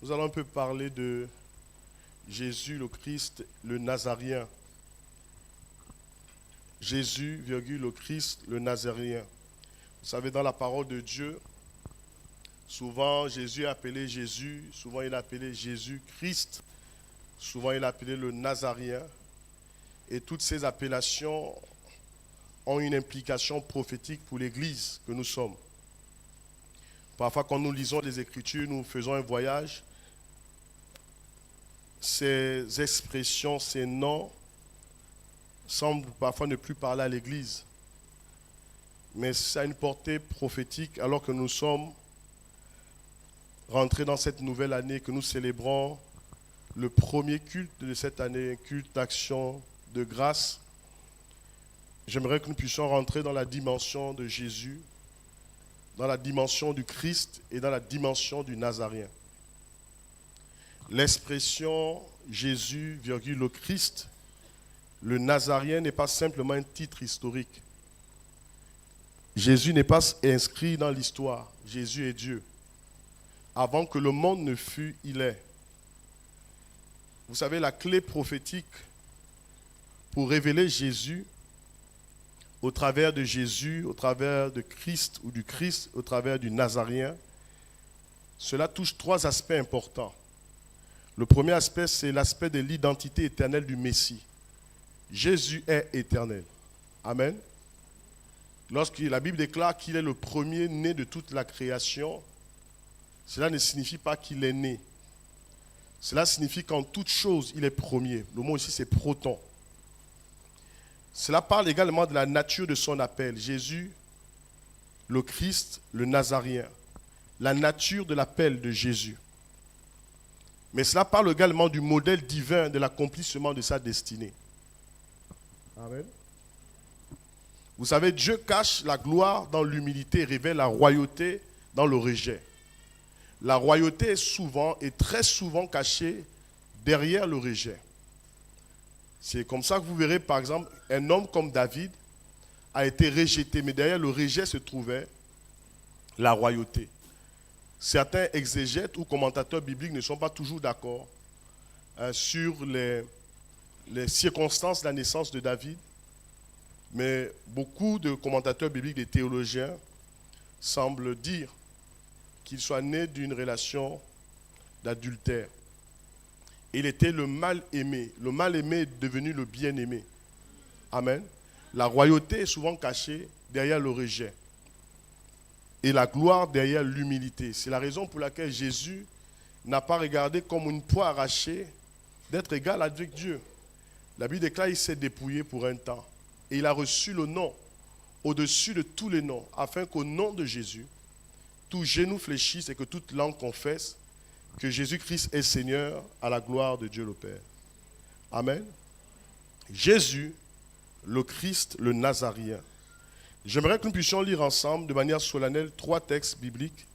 Nous allons un peu parler de Jésus le Christ, le Nazaréen. Jésus, le Christ, le Nazaréen. Vous savez, dans la parole de Dieu, souvent Jésus est appelé Jésus, souvent il est appelé Jésus-Christ, souvent il est appelé le Nazaréen. Et toutes ces appellations ont une implication prophétique pour l'Église que nous sommes. Parfois, quand nous lisons les Écritures, nous faisons un voyage. Ces expressions, ces noms semblent parfois ne plus parler à l'Église. Mais ça a une portée prophétique alors que nous sommes rentrés dans cette nouvelle année, que nous célébrons le premier culte de cette année, un culte d'action de grâce. J'aimerais que nous puissions rentrer dans la dimension de Jésus, dans la dimension du Christ et dans la dimension du Nazaréen. L'expression Jésus, le Christ, le Nazaréen n'est pas simplement un titre historique. Jésus n'est pas inscrit dans l'histoire. Jésus est Dieu. Avant que le monde ne fût, il est. Vous savez, la clé prophétique pour révéler Jésus, au travers de Jésus, au travers de Christ ou du Christ, au travers du Nazaréen, cela touche trois aspects importants. Le premier aspect, c'est l'aspect de l'identité éternelle du Messie. Jésus est éternel. Amen. Lorsque la Bible déclare qu'il est le premier-né de toute la création, cela ne signifie pas qu'il est né. Cela signifie qu'en toute chose, il est premier. Le mot ici, c'est proton. Cela parle également de la nature de son appel. Jésus, le Christ, le Nazaréen. La nature de l'appel de Jésus. Mais cela parle également du modèle divin de l'accomplissement de sa destinée. Amen. Vous savez, Dieu cache la gloire dans l'humilité et révèle la royauté dans le rejet. La royauté est souvent et très souvent cachée derrière le rejet. C'est comme ça que vous verrez, par exemple, un homme comme David a été rejeté, mais derrière le rejet se trouvait la royauté. Certains exégètes ou commentateurs bibliques ne sont pas toujours d'accord sur les circonstances de la naissance de David, mais beaucoup de commentateurs bibliques, des théologiens, semblent dire qu'il soit né d'une relation d'adultère. Il était le mal-aimé. Le mal-aimé est devenu le bien-aimé. Amen. La royauté est souvent cachée derrière le rejet. Et la gloire derrière l'humilité. C'est la raison pour laquelle Jésus n'a pas regardé comme une proie arrachée d'être égal avec Dieu. La Bible déclare qu'il s'est dépouillé pour un temps. Et il a reçu le nom au-dessus de tous les noms, afin qu'au nom de Jésus, tout genou fléchisse et que toute langue confesse que Jésus-Christ est Seigneur à la gloire de Dieu le Père. Amen. Jésus, le Christ, le Nazaréen. J'aimerais que nous puissions lire ensemble de manière solennelle 3 textes bibliques.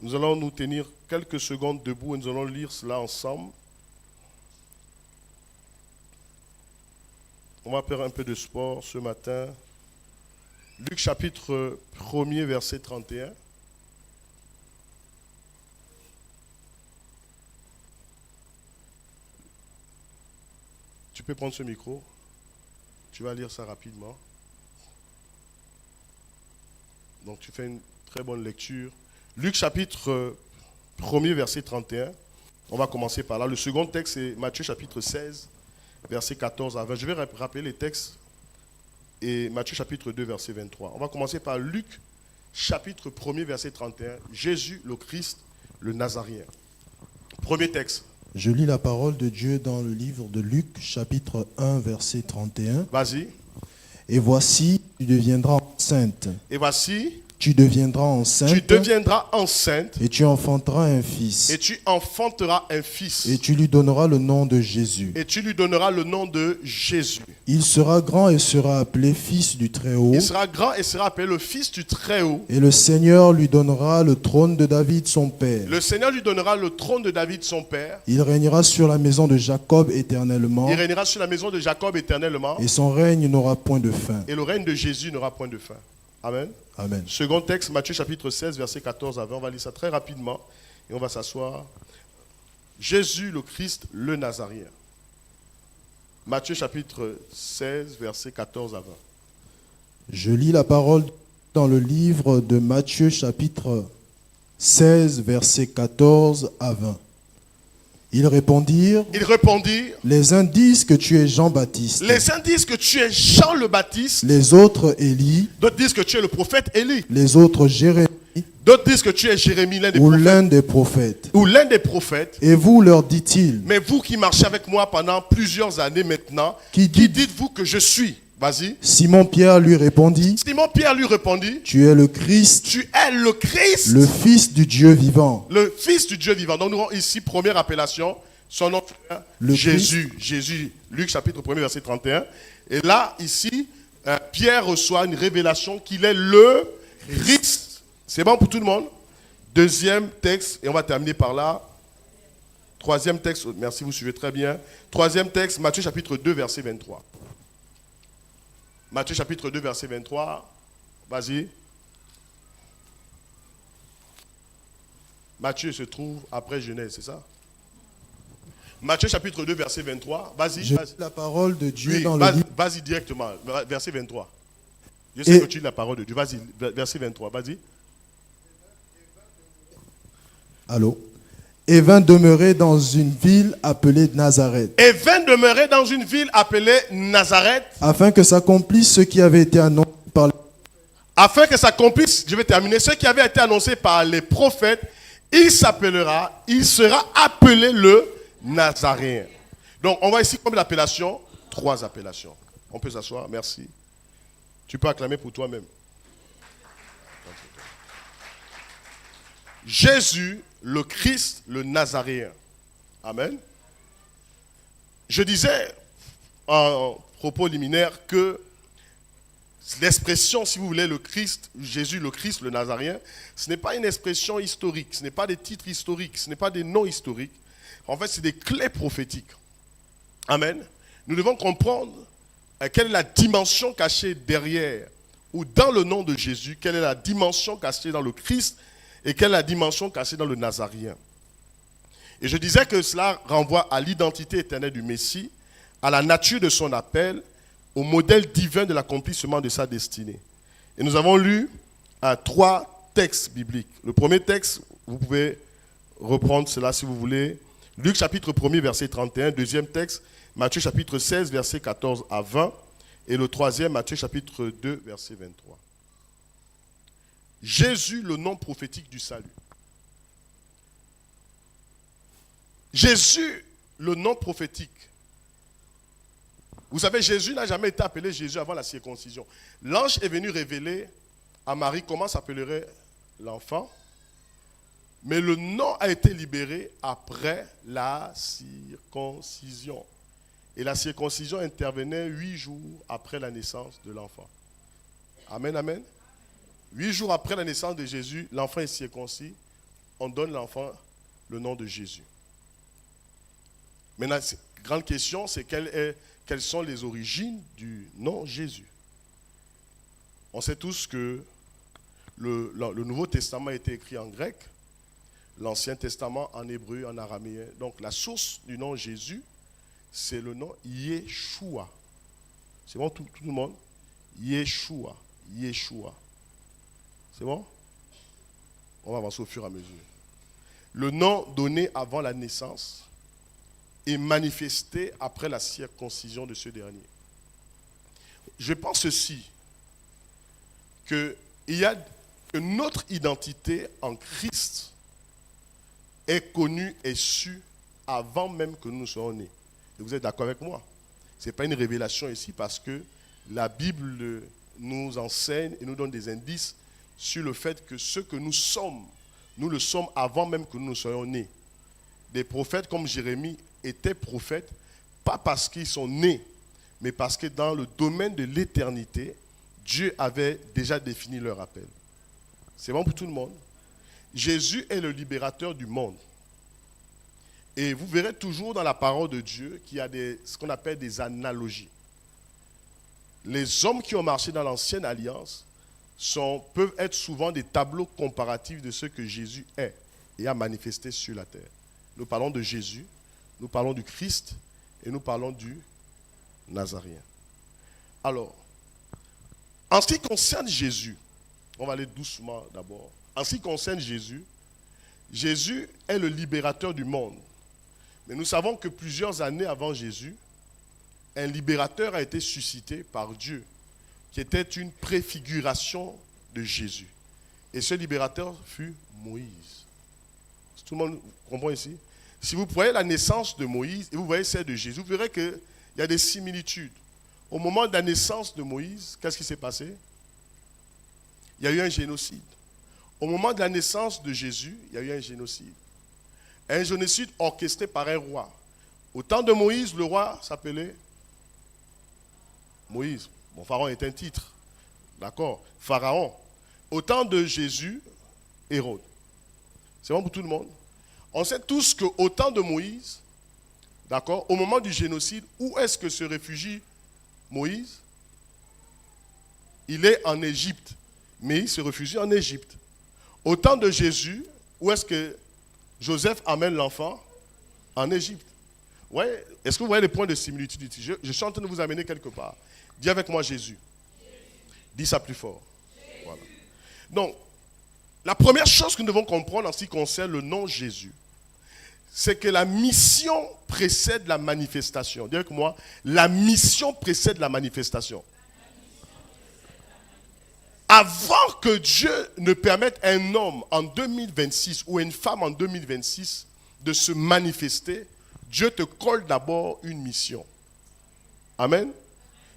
Nous allons nous tenir quelques secondes debout et nous allons lire cela ensemble. On va faire un peu de sport ce matin. Luc chapitre 1er, verset 31. Tu peux prendre ce micro. Tu vas lire ça rapidement. Donc tu fais une très bonne lecture. Luc chapitre 1er, verset 31. On va commencer par là. Le second texte, c'est Matthieu chapitre 16, verset 14 à 20. Je vais rappeler les textes. Et Matthieu chapitre 2, verset 23. On va commencer par Luc chapitre 1er, verset 31. Jésus, le Christ, le Nazaréen. Premier texte. Je lis la parole de Dieu dans le livre de Luc, chapitre 1, verset 31. Vas-y. Et voici, tu deviendras enceinte. Et voici, Tu deviendras enceinte. tu deviendras enceinte Et tu enfanteras un fils. et tu enfanteras un fils. Et tu lui donneras le nom de Jésus. Et tu lui donneras le nom de Jésus. Il sera grand et sera appelé fils du Très-Haut. Il sera grand et sera appelé le Fils du Très-Haut. Et le Seigneur lui donnera le trône de David son père. Le Seigneur lui donnera le trône de David son père. Il régnera sur la maison de Jacob éternellement. Il régnera sur la maison de Jacob éternellement. Et son règne n'aura point de fin. Et le règne de Jésus n'aura point de fin. Amen. Amen. Second texte, Matthieu chapitre 16, verset 14 à 20. On va lire ça très rapidement. Et on va s'asseoir. Jésus le Christ, le Nazaréen. Matthieu chapitre 16, versets 14 à 20. Je lis la parole dans le livre de Matthieu chapitre 16, versets 14 à 20. Ils répondirent, les uns disent que tu es Jean-Baptiste, les uns disent que tu es Jean le Baptiste, les autres Élie, d'autres disent que tu es le prophète Élie, les autres Jérémie, d'autres disent que tu es Jérémie, l'un des ou prophètes, l'un des prophètes. ou l'un des prophètes. Et vous, leur dit-il, Mais vous qui marchez avec moi pendant plusieurs années maintenant, Qui qui dit- dites-vous que je suis? Vas-y. Simon-Pierre lui répondit, Simon-Pierre lui répondit, tu es le Christ, tu es le Christ, le Fils du Dieu vivant. le Fils du Dieu vivant. Donc nous avons ici, première appellation, son nom, Le Jésus. Jésus, Luc chapitre 1er, verset 31. Et là, ici, Pierre reçoit une révélation qu'il est le Christ. C'est bon pour tout le monde? Deuxième texte, et on va terminer par là. Troisième texte, merci, vous suivez très bien. Troisième texte, Matthieu chapitre 2, verset 23. Matthieu chapitre 2, verset 23. Vas-y. Matthieu se trouve après Genèse, c'est ça? Matthieu chapitre 2, verset 23. Vas-y. Je Vas-y. lis la parole de Dieu Oui, dans le vas-y, livre. vas-y directement. Verset 23. Je sais Et- que tu lis la parole de Dieu. Vas-y, verset 23. Vas-y. Allô? Et vint demeurer dans une ville appelée Nazareth, Et vint demeurer dans une ville appelée Nazareth, afin que s'accomplisse ce qui avait été annoncé par afin que s'accomplisse, je vais terminer, ce qui avait été annoncé par les prophètes, il sera appelé le Nazaréen. Donc, on voit ici comme l'appellation, 3 appellations. On peut s'asseoir, merci. Tu peux acclamer pour toi-même. Jésus, le Christ, le Nazaréen. Amen. Je disais en propos liminaire que l'expression, si vous voulez, le Christ, Jésus, le Christ, le Nazaréen, ce n'est pas une expression historique, ce n'est pas des titres historiques, ce n'est pas des noms historiques. En fait, c'est des clés prophétiques. Amen. Nous devons comprendre quelle est la dimension cachée derrière ou dans le nom de Jésus, quelle est la dimension cachée dans le Christ et quelle est la dimension cachée dans le Nazaréen. Et je disais que cela renvoie à l'identité éternelle du Messie, à la nature de son appel, au modèle divin de l'accomplissement de sa destinée. Et nous avons lu 3 textes bibliques. Le premier texte, vous pouvez reprendre cela si vous voulez. Luc chapitre 1er, verset 31. Deuxième texte, Matthieu chapitre 16, verset 14 à 20. Et le troisième, Matthieu chapitre 2, verset 23. Jésus, le nom prophétique du salut. Jésus, le nom prophétique. Vous savez, Jésus n'a jamais été appelé Jésus avant la circoncision. L'ange est venu révéler à Marie comment s'appellerait l'enfant, mais le nom a été libéré après la circoncision. Et la circoncision intervenait 8 jours après la naissance de l'enfant. Amen, amen. 8 jours après la naissance de Jésus, l'enfant est circoncis. On donne l'enfant le nom de Jésus. Maintenant, la grande question, c'est quelles sont les origines du nom Jésus. On sait tous que le Nouveau Testament a été écrit en grec, l'Ancien Testament en hébreu, en araméen. Donc la source du nom Jésus, c'est le nom Yeshua. C'est bon tout le monde? Yeshua. Yeshua. C'est bon? On va avancer au fur et à mesure. Le nom donné avant la naissance est manifesté après la circoncision de ce dernier. Je pense ceci, que notre identité en Christ est connue et sue avant même que nous soyons nés. Et vous êtes d'accord avec moi? Ce n'est pas une révélation ici parce que la Bible nous enseigne et nous donne des indices sur le fait que ce que nous sommes, nous le sommes avant même que nous soyons nés. Des prophètes comme Jérémie étaient prophètes, pas parce qu'ils sont nés, mais parce que dans le domaine de l'éternité, Dieu avait déjà défini leur appel. C'est bon pour tout le monde? Jésus est le libérateur du monde. Et vous verrez toujours dans la parole de Dieu qu'il y a ce qu'on appelle des analogies. Les hommes qui ont marché dans l'ancienne alliance peuvent être souvent des tableaux comparatifs de ce que Jésus est. et a manifesté sur la terre. Nous parlons de Jésus, nous parlons du Christ et nous parlons du Nazaréen. Alors, en ce qui concerne Jésus, on va aller doucement d'abord. En ce qui concerne Jésus, Jésus est le libérateur du monde. Mais nous savons que plusieurs années avant Jésus, un libérateur a été suscité par Dieu, qui était une préfiguration de Jésus. Et ce libérateur fut Moïse. Tout le monde comprend ici? Si vous voyez la naissance de Moïse et vous voyez celle de Jésus, vous verrez qu'il y a des similitudes. Au moment de la naissance de Moïse, qu'est-ce qui s'est passé? Il y a eu un génocide. Au moment de la naissance de Jésus, il y a eu un génocide. Un génocide orchestré par un roi. Au temps de Moïse, le roi s'appelait Moïse. Bon, Pharaon est un titre. D'accord? Pharaon. Au temps de Jésus, Hérode. C'est bon pour tout le monde? On sait tous qu'au temps de Moïse, d'accord, au moment du génocide, où est-ce que se réfugie Moïse? Il est en Égypte. Mais il se réfugie en Égypte. Au temps de Jésus, où est-ce que Joseph amène l'enfant? En Égypte. Ouais. Est-ce que vous voyez les points de similitude ici? Je suis en train de vous amener quelque part. Dis avec moi Jésus. Dis ça plus fort. Voilà. Donc, la première chose que nous devons comprendre en ce qui concerne le nom Jésus, c'est que la mission précède la manifestation. Dis avec moi, la mission précède la manifestation. Avant que Dieu ne permette à un homme en 2026 ou à une femme en 2026 de se manifester, Dieu te colle d'abord une mission. Amen.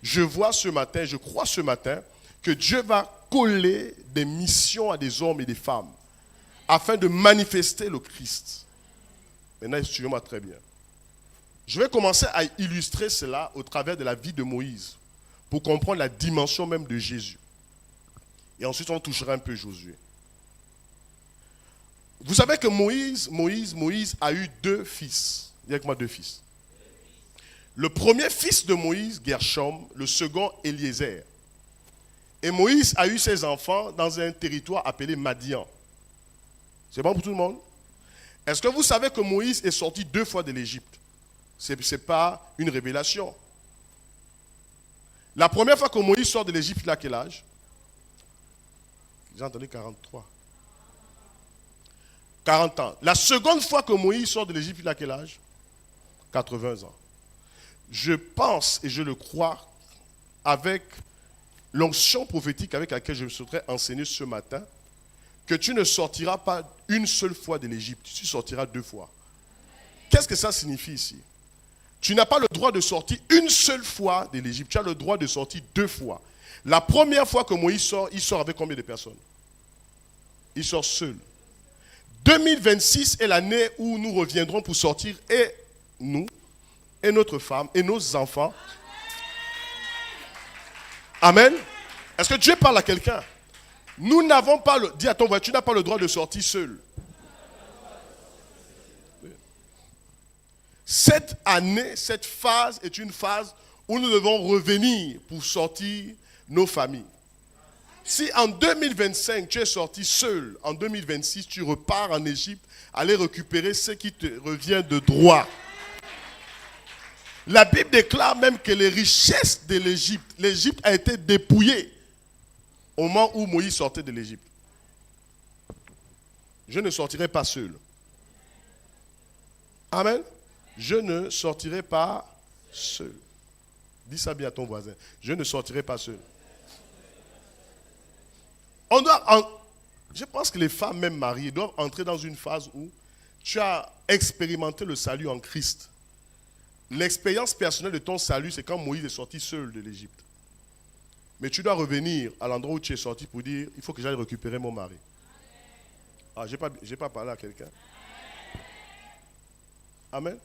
Je vois ce matin, je crois ce matin, que Dieu va coller des missions à des hommes et des femmes afin de manifester le Christ. Maintenant, suivez-moi très bien. Je vais commencer à illustrer cela au travers de la vie de Moïse pour comprendre la dimension même de Jésus. Et ensuite, on touchera un peu Josué. Vous savez que Moïse a eu 2 fils. Dis avec moi 2 fils. Le premier fils de Moïse, Gershom, le second, Eliezer. Et Moïse a eu ses enfants dans un territoire appelé Madian. C'est bon pour tout le monde? Est-ce que vous savez que Moïse est sorti 2 fois de l'Égypte? Ce n'est pas une révélation. La première fois que Moïse sort de l'Égypte, il a quel âge? J'ai entendu 43. 40 ans. La seconde fois que Moïse sort de l'Égypte, il a quel âge? 80 ans. Je pense et je le crois avec l'onction prophétique avec laquelle je me souhaiterais enseigner ce matin, que tu ne sortiras pas une seule fois de l'Égypte, tu sortiras 2 fois. Qu'est-ce que ça signifie ici? Tu n'as pas le droit de sortir une seule fois de l'Égypte, tu as le droit de sortir 2 fois. La première fois que Moïse sort, il sort avec combien de personnes? Il sort seul. 2026 est l'année où nous reviendrons pour sortir, et nous, et notre femme, et nos enfants. Amen. Est-ce que Dieu parle à quelqu'un? Nous n'avons pas le... Dis à ton voisin, tu n'as pas le droit de sortir seul. Cette année, cette phase est une phase où nous devons revenir pour sortir nos familles. Si en 2025, tu es sorti seul, en 2026, tu repars en Égypte, aller récupérer ce qui te revient de droit. La Bible déclare même que les richesses de l'Égypte, l'Égypte a été dépouillée au moment où Moïse sortait de l'Égypte. Je ne sortirai pas seul. Amen. Je ne sortirai pas seul. Dis ça bien à ton voisin. Je ne sortirai pas seul. Je pense que les femmes, même mariées, doivent entrer dans une phase où tu as expérimenté le salut en Christ. L'expérience personnelle de ton salut, c'est quand Moïse est sorti seul de l'Égypte. Mais tu dois revenir à l'endroit où tu es sorti pour dire, il faut que j'aille récupérer mon mari. Ah, je n'ai pas parlé à quelqu'un. Amen.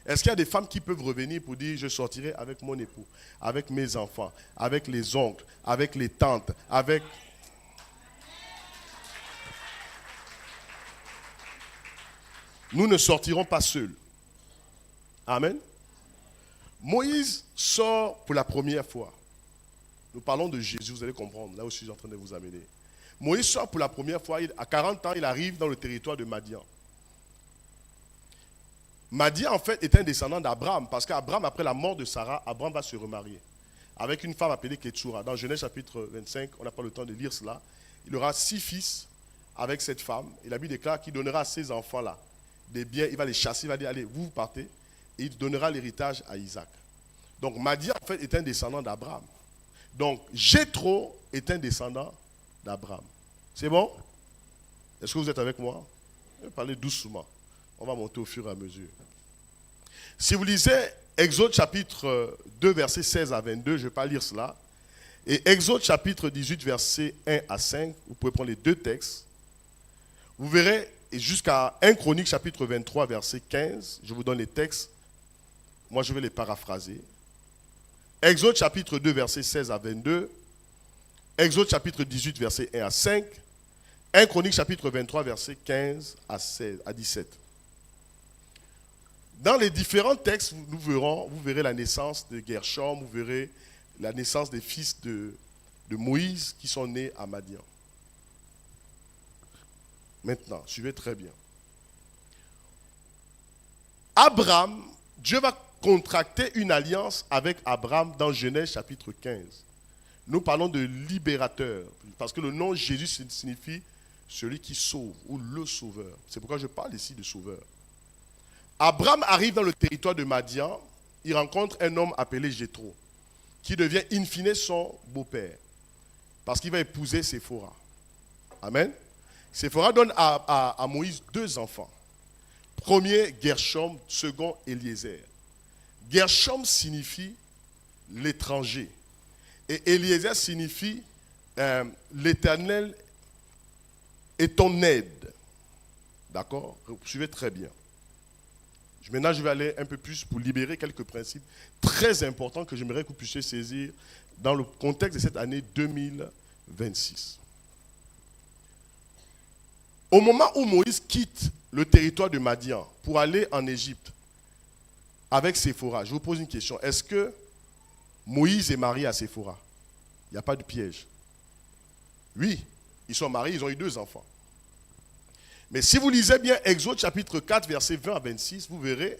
Est-ce qu'il y a des femmes qui peuvent revenir pour dire, je sortirai avec mon époux, avec mes enfants, avec les oncles, avec les tantes, avec... Nous ne sortirons pas seuls. Amen. Moïse sort pour la première fois. Nous parlons de Jésus, vous allez comprendre. Là aussi, je suis en train de vous amener. Moïse sort pour la première fois. À 40 ans, il arrive dans le territoire de Madian. Madian, en fait, est un descendant d'Abraham, parce qu'Abraham, après la mort de Sarah, Abraham va se remarier avec une femme appelée Ketshura. Dans Genèse chapitre 25, on n'a pas le temps de lire cela. Il aura 6 fils avec cette femme. Et la Bible déclare qu'il donnera à ces enfants-là des biens, il va les chasser, il va dire, allez, vous partez, et il donnera l'héritage à Isaac. Donc Madian, en fait, est un descendant d'Abraham. Donc Jéthro est un descendant d'Abraham. C'est bon? Est-ce que vous êtes avec moi? Je vais parler doucement. On va monter au fur et à mesure. Si vous lisez Exode chapitre 2, versets 16 à 22, je ne vais pas lire cela. Et Exode chapitre 18, versets 1 à 5, vous pouvez prendre les deux textes. Vous verrez, et jusqu'à 1 Chronique chapitre 23, verset 15, je vous donne les textes. Moi, je vais les paraphraser. Exode chapitre 2, versets 16 à 22. Exode chapitre 18, versets 1 à 5. 1 Chronique chapitre 23, versets 15 à 17. Dans les différents textes, vous verrez la naissance de Gershom, vous verrez la naissance des fils de Moïse qui sont nés à Madian. Maintenant, suivez très bien. Abraham, Dieu va contracter une alliance avec Abraham dans Genèse chapitre 15. Nous parlons de libérateur, parce que le nom Jésus signifie celui qui sauve ou le sauveur. C'est pourquoi je parle ici de sauveur. Abraham arrive dans le territoire de Madian, il rencontre un homme appelé Jéthro, qui devient in fine son beau-père, parce qu'il va épouser Séphora. Amen. Séphora donne à Moïse 2 enfants. Premier, Gershom, second, Eliezer. Gershom signifie l'étranger, et Eliezer signifie l'Éternel est ton aide. D'accord? Vous suivez très bien. Maintenant, je vais aller un peu plus pour libérer quelques principes très importants que j'aimerais que vous puissiez saisir dans le contexte de cette année 2026. Au moment où Moïse quitte le territoire de Madian pour aller en Égypte avec Séphora, je vous pose une question. Est-ce que Moïse est marié à Séphora? Il n'y a pas de piège. Oui, ils sont mariés, ils ont eu 2 enfants. Mais si vous lisez bien Exode chapitre 4, versets 20 à 26, vous verrez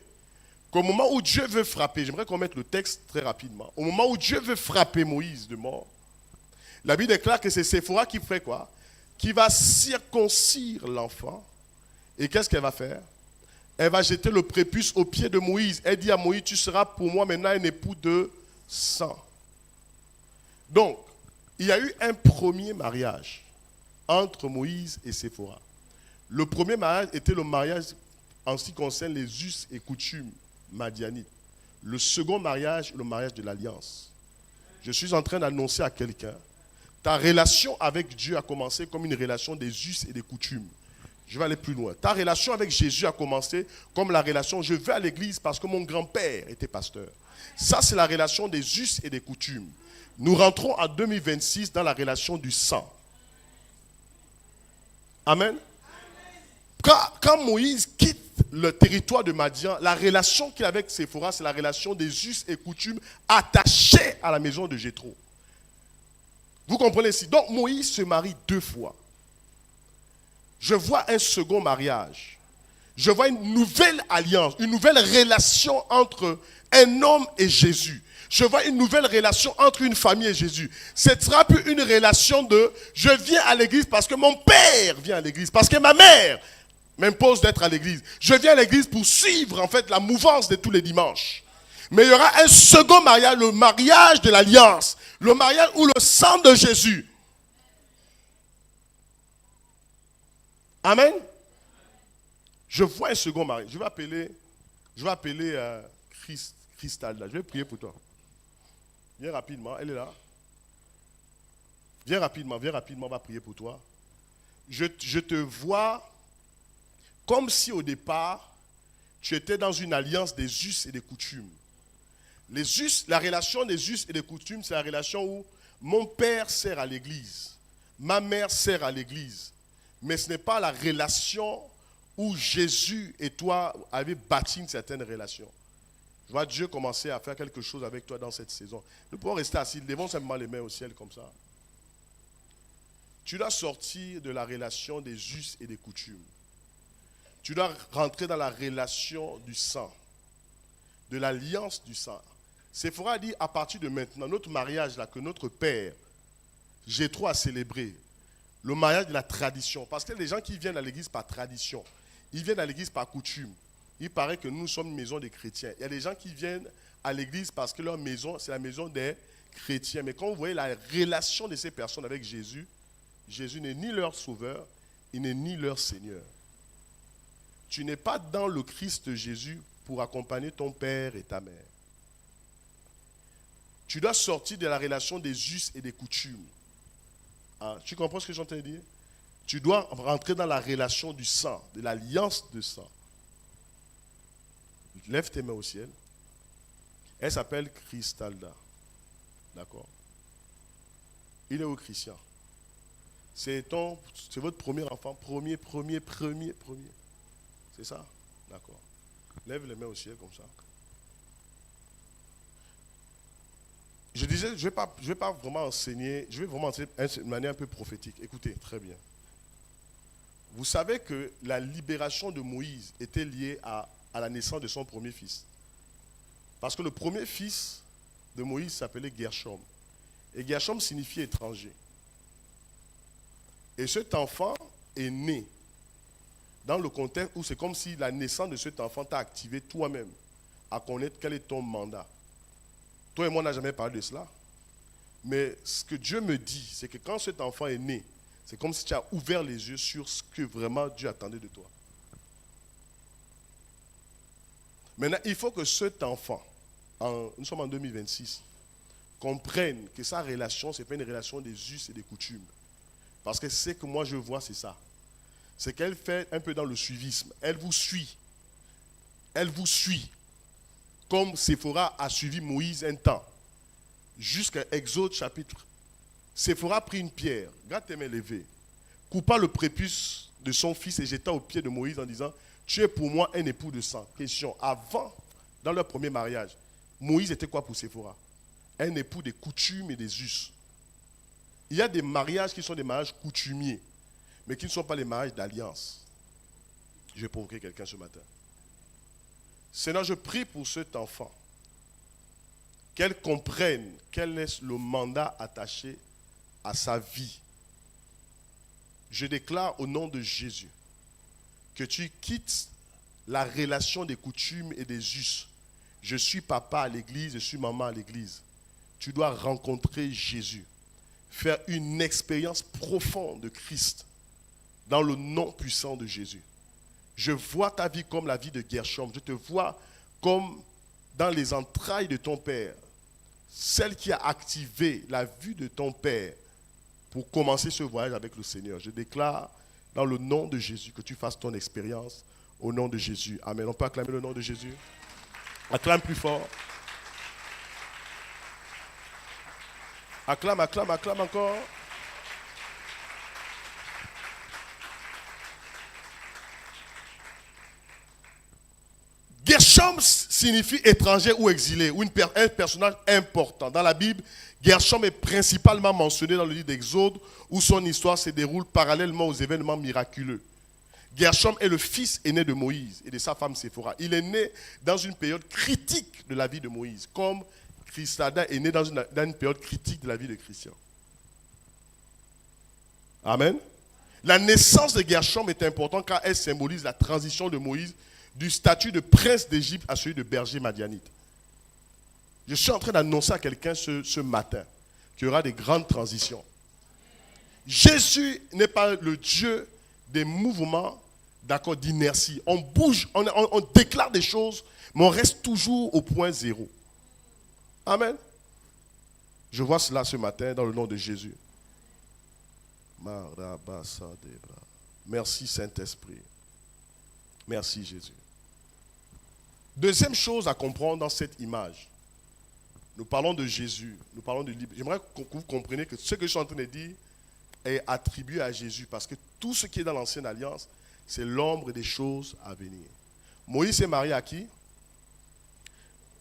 qu'au moment où Dieu veut frapper, j'aimerais qu'on mette le texte très rapidement, au moment où Dieu veut frapper Moïse de mort, la Bible déclare que c'est Séphora qui fait quoi? Qui va circoncire l'enfant. Et qu'est-ce qu'elle va faire? Elle va jeter le prépuce aux pieds de Moïse. Elle dit à Moïse, tu seras pour moi maintenant un époux de sang. Donc, il y a eu un premier mariage entre Moïse et Séphora. Le premier mariage était le mariage en ce qui concerne les us et coutumes madianites. Le second mariage, le mariage de l'alliance. Je suis en train d'annoncer à quelqu'un, ta relation avec Dieu a commencé comme une relation des us et des coutumes. Je vais aller plus loin. Ta relation avec Jésus a commencé comme la relation, je vais à l'église parce que mon grand-père était pasteur. Ça, c'est la relation des us et des coutumes. Nous rentrons en 2026 dans la relation du sang. Amen. Quand Moïse quitte le territoire de Madian, la relation qu'il a avec Séphora, c'est la relation des us et coutumes attachés à la maison de Jéthro. Vous comprenez ici? Donc Moïse se marie 2 fois. Je vois un second mariage. Je vois une nouvelle alliance, une nouvelle relation entre un homme et Jésus. Je vois une nouvelle relation entre une famille et Jésus. Ce ne sera plus une relation de je viens à l'église parce que mon père vient à l'église, parce que ma mère m'impose d'être à l'église. Je viens à l'église pour suivre en fait la mouvance de tous les dimanches. Mais il y aura un second mariage, le mariage de l'alliance, le mariage où le sang de Jésus. Amen. Je vois un second mariage. Je vais appeler Christal là. Je vais prier pour toi. Viens rapidement, elle est là. Viens rapidement, on va prier pour toi. Je te vois comme si au départ, tu étais dans une alliance des us et des coutumes. Les us, la relation des us et des coutumes, c'est la relation où mon père sert à l'église, ma mère sert à l'église. Mais ce n'est pas la relation où Jésus et toi avez bâti une certaine relation. Je vois Dieu commencer à faire quelque chose avec toi dans cette saison. Nous pouvons rester assis, levons simplement les mains au ciel comme ça. Tu dois sortir de la relation des us et des coutumes. Tu dois rentrer dans la relation du sang, de l'alliance du sang. Séphora dit, à partir de maintenant, notre mariage là, que notre père, Jéthro a célébré, le mariage de la tradition. Parce que les gens qui viennent à l'église par tradition, ils viennent à l'église par coutume. Il paraît que nous sommes une maison des chrétiens. Il y a des gens qui viennent à l'église parce que leur maison, c'est la maison des chrétiens. Mais quand vous voyez la relation de ces personnes avec Jésus, Jésus n'est ni leur sauveur, il n'est ni leur Seigneur. Tu n'es pas dans le Christ Jésus pour accompagner ton père et ta mère. Tu dois sortir de la relation des us et des coutumes. Hein? Tu comprends ce que j'entends dire? Tu dois rentrer dans la relation du sang, de l'alliance de sang. Lève tes mains au ciel. Elle s'appelle Cristalda. D'accord? Il est où, Christian? C'est votre premier enfant. Premier. C'est ça? D'accord. Lève les mains au ciel comme ça. Je disais, je ne vais pas vraiment enseigner, je vais vraiment enseigner de manière un peu prophétique. Écoutez, très bien. Vous savez que la libération de Moïse était liée à la naissance de son premier fils. Parce que le premier fils de Moïse s'appelait Gershom. Et Gershom signifie étranger. Et cet enfant est né dans le contexte où c'est comme si la naissance de cet enfant t'a activé toi-même à connaître quel est ton mandat. Toi et moi, on n'a jamais parlé de cela. Mais ce que Dieu me dit, c'est que quand cet enfant est né, c'est comme si tu as ouvert les yeux sur ce que vraiment Dieu attendait de toi. Maintenant, il faut que cet enfant, nous sommes en 2026, comprenne que sa relation, ce n'est pas une relation des us et des coutumes. Parce que ce que moi je vois, c'est ça. C'est qu'elle fait un peu dans le suivisme. Elle vous suit. Elle vous suit. Comme Séphora a suivi Moïse un temps. Jusqu'à Exode chapitre. Séphora a pris une pierre, garde tes mains levées, coupa le prépuce de son fils et jeta au pied de Moïse en disant, tu es pour moi un époux de sang. Question, avant, dans leur premier mariage, Moïse était quoi pour Séphora? Un époux des coutumes et des us. Il y a des mariages qui sont des mariages coutumiers, mais qui ne sont pas les mariages d'alliance. Je vais provoquer quelqu'un ce matin. Seigneur, je prie pour cet enfant, qu'elle comprenne quel est le mandat attaché à sa vie. Je déclare au nom de Jésus que tu quittes la relation des coutumes et des us. Je suis papa à l'église, je suis maman à l'église. Tu dois rencontrer Jésus, faire une expérience profonde de Christ dans le nom puissant de Jésus. Je vois ta vie comme la vie de Gershom. Je te vois comme dans les entrailles de ton père, celle qui a activé la vue de ton père pour commencer ce voyage avec le Seigneur. Je déclare dans le nom de Jésus que tu fasses ton expérience au nom de Jésus. Amen. On peut acclamer le nom de Jésus. Acclame plus fort. Acclame encore. Gershom signifie étranger ou exilé, ou un personnage important. Dans la Bible, Gershom est principalement mentionné dans le livre d'Exode, où son histoire se déroule parallèlement aux événements miraculeux. Gershom est le fils aîné de Moïse et de sa femme Séphora. Il est né dans une période critique de la vie de Moïse, comme Cristalda est né dans une période critique de la vie de Christian. Amen. La naissance de Gershom est importante car elle symbolise la transition de Moïse du statut de prince d'Égypte à celui de berger madianite. Je suis en train d'annoncer à quelqu'un ce matin qu'il y aura des grandes transitions. Jésus n'est pas le Dieu des mouvements, d'accord, d'inertie. On bouge, on déclare des choses, mais on reste toujours au point zéro. Amen. Je vois cela ce matin dans le nom de Jésus. Merci Saint-Esprit. Merci Jésus. Deuxième chose à comprendre dans cette image. Nous parlons de Jésus, nous parlons de liberté. J'aimerais que vous compreniez que ce que je suis en train de dire est attribué à Jésus parce que tout ce qui est dans l'ancienne alliance, c'est l'ombre des choses à venir. Moïse s'est marié à qui?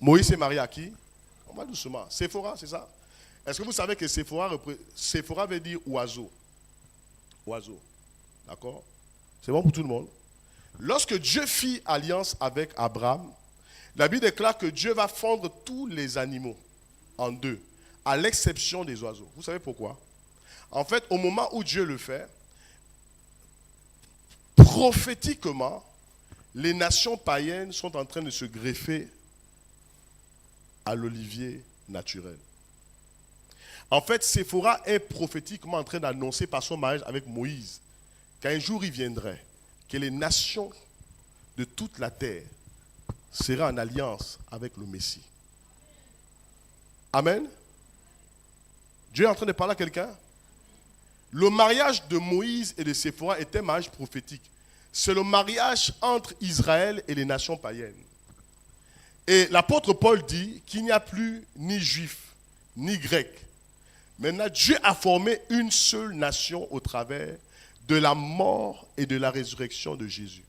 Moïse s'est marié à qui? On va doucement. Séphora, c'est ça? Est-ce que vous savez que Séphora veut dire oiseau? Oiseau. D'accord? C'est bon pour tout le monde? Lorsque Dieu fit alliance avec Abraham, la Bible déclare que Dieu va fondre tous les animaux en deux, à l'exception des oiseaux. Vous savez pourquoi? En fait, au moment où Dieu le fait, prophétiquement, les nations païennes sont en train de se greffer à l'olivier naturel. En fait, Séphora est prophétiquement en train d'annoncer par son mariage avec Moïse qu'un jour il viendrait, que les nations de toute la terre seraient en alliance avec le Messie. Amen. Dieu est en train de parler à quelqu'un. Le mariage de Moïse et de Séphora était un mariage prophétique. C'est le mariage entre Israël et les nations païennes. Et l'apôtre Paul dit qu'il n'y a plus ni juif, ni grec. Maintenant, Dieu a formé une seule nation au travers de la mort et de la résurrection de Jésus.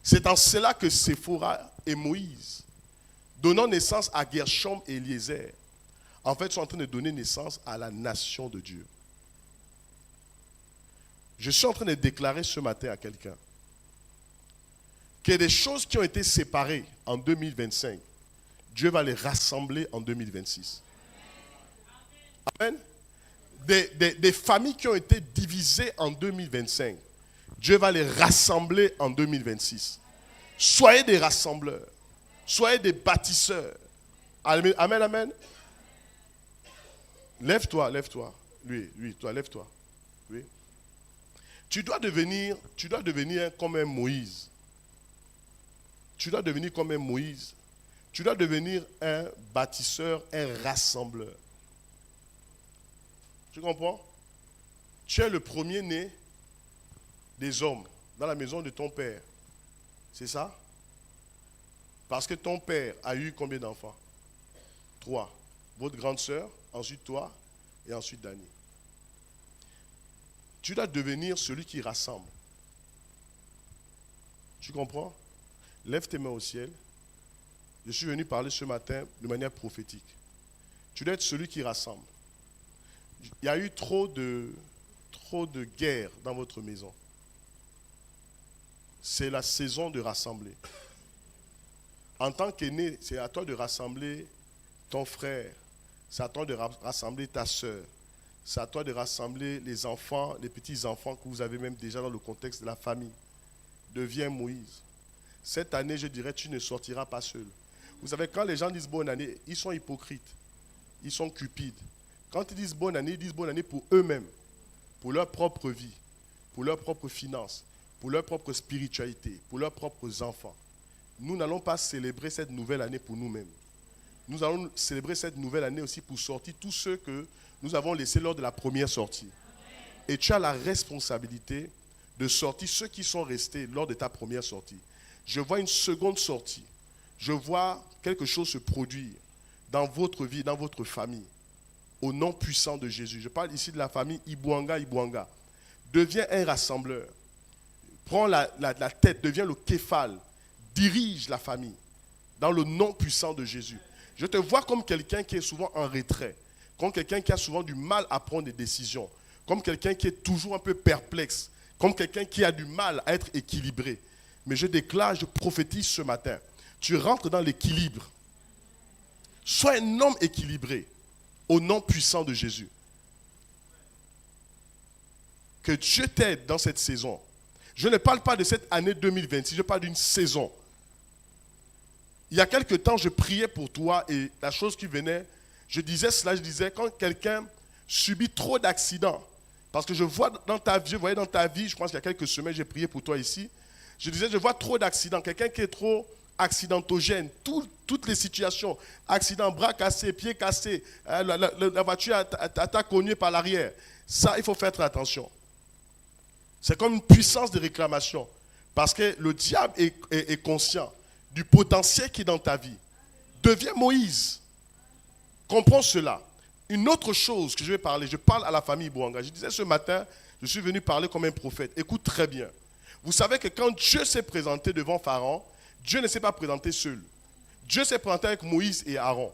C'est en cela que Séphora et Moïse, donnant naissance à Gershom et Eliezer, en fait, sont en train de donner naissance à la nation de Dieu. Je suis en train de déclarer ce matin à quelqu'un que des choses qui ont été séparées en 2025, Dieu va les rassembler en 2026. Amen. Des familles qui ont été divisées en 2025, Dieu va les rassembler en 2026. Soyez des rassembleurs. Soyez des bâtisseurs. Amen, amen. Lève-toi, lève-toi. Lui, toi, lève-toi. Oui. Tu dois devenir comme un Moïse. Tu dois devenir comme un Moïse. Tu dois devenir un bâtisseur, un rassembleur. Tu comprends? Tu es le premier-né des hommes dans la maison de ton père. C'est ça? Parce que ton père a eu combien d'enfants? 3. Votre grande sœur, ensuite toi, et ensuite Dani. Tu dois devenir celui qui rassemble. Tu comprends? Lève tes mains au ciel. Je suis venu parler ce matin de manière prophétique. Tu dois être celui qui rassemble. Il y a eu trop de guerres dans votre maison. C'est la saison de rassembler. En tant qu'aîné, c'est à toi de rassembler ton frère. C'est à toi de rassembler ta soeur. C'est à toi de rassembler les enfants, les petits-enfants que vous avez même déjà dans le contexte de la famille. Deviens Moïse. Cette année, je dirais, tu ne sortiras pas seul. Vous savez, quand les gens disent bonne année, ils sont hypocrites. Ils sont cupides. Quand ils disent bonne année pour eux-mêmes, pour leur propre vie, pour leurs propres finances, pour leur propre spiritualité, pour leurs propres enfants. Nous n'allons pas célébrer cette nouvelle année pour nous-mêmes. Nous allons célébrer cette nouvelle année aussi pour sortir tous ceux que nous avons laissés lors de la première sortie. Et tu as la responsabilité de sortir ceux qui sont restés lors de ta première sortie. Je vois une seconde sortie. Je vois quelque chose se produire dans votre vie, dans votre famille, au nom puissant de Jésus. Je parle ici de la famille Ibouanga. Deviens un rassembleur. Prends la tête, deviens le képhale. Dirige la famille dans le nom puissant de Jésus. Je te vois comme quelqu'un qui est souvent en retrait, comme quelqu'un qui a souvent du mal à prendre des décisions, comme quelqu'un qui est toujours un peu perplexe, comme quelqu'un qui a du mal à être équilibré. Mais je déclare, je prophétise ce matin, tu rentres dans l'équilibre. Sois un homme équilibré au nom puissant de Jésus. Que Dieu t'aide dans cette saison. Je ne parle pas de cette année 2026, je parle d'une saison. Il y a quelque temps, je priais pour toi et la chose qui venait, je disais quand quelqu'un subit trop d'accidents, parce que je voyais dans ta vie, je pense qu'il y a quelques semaines, j'ai prié pour toi ici, je disais, je vois trop d'accidents, quelqu'un qui est trop accidentogène, toutes les situations, accident, bras cassés, pieds cassés, la voiture t'a cogné par l'arrière, ça, il faut faire très attention. C'est comme une puissance de réclamation, parce que le diable est conscient du potentiel qui est dans ta vie. Deviens Moïse. Comprends cela. Une autre chose que je vais parler, je parle à la famille Bouanga. Je disais ce matin, je suis venu parler comme un prophète. Écoute très bien. Vous savez que quand Dieu s'est présenté devant Pharaon, Dieu ne s'est pas présenté seul. Dieu s'est présenté avec Moïse et Aaron.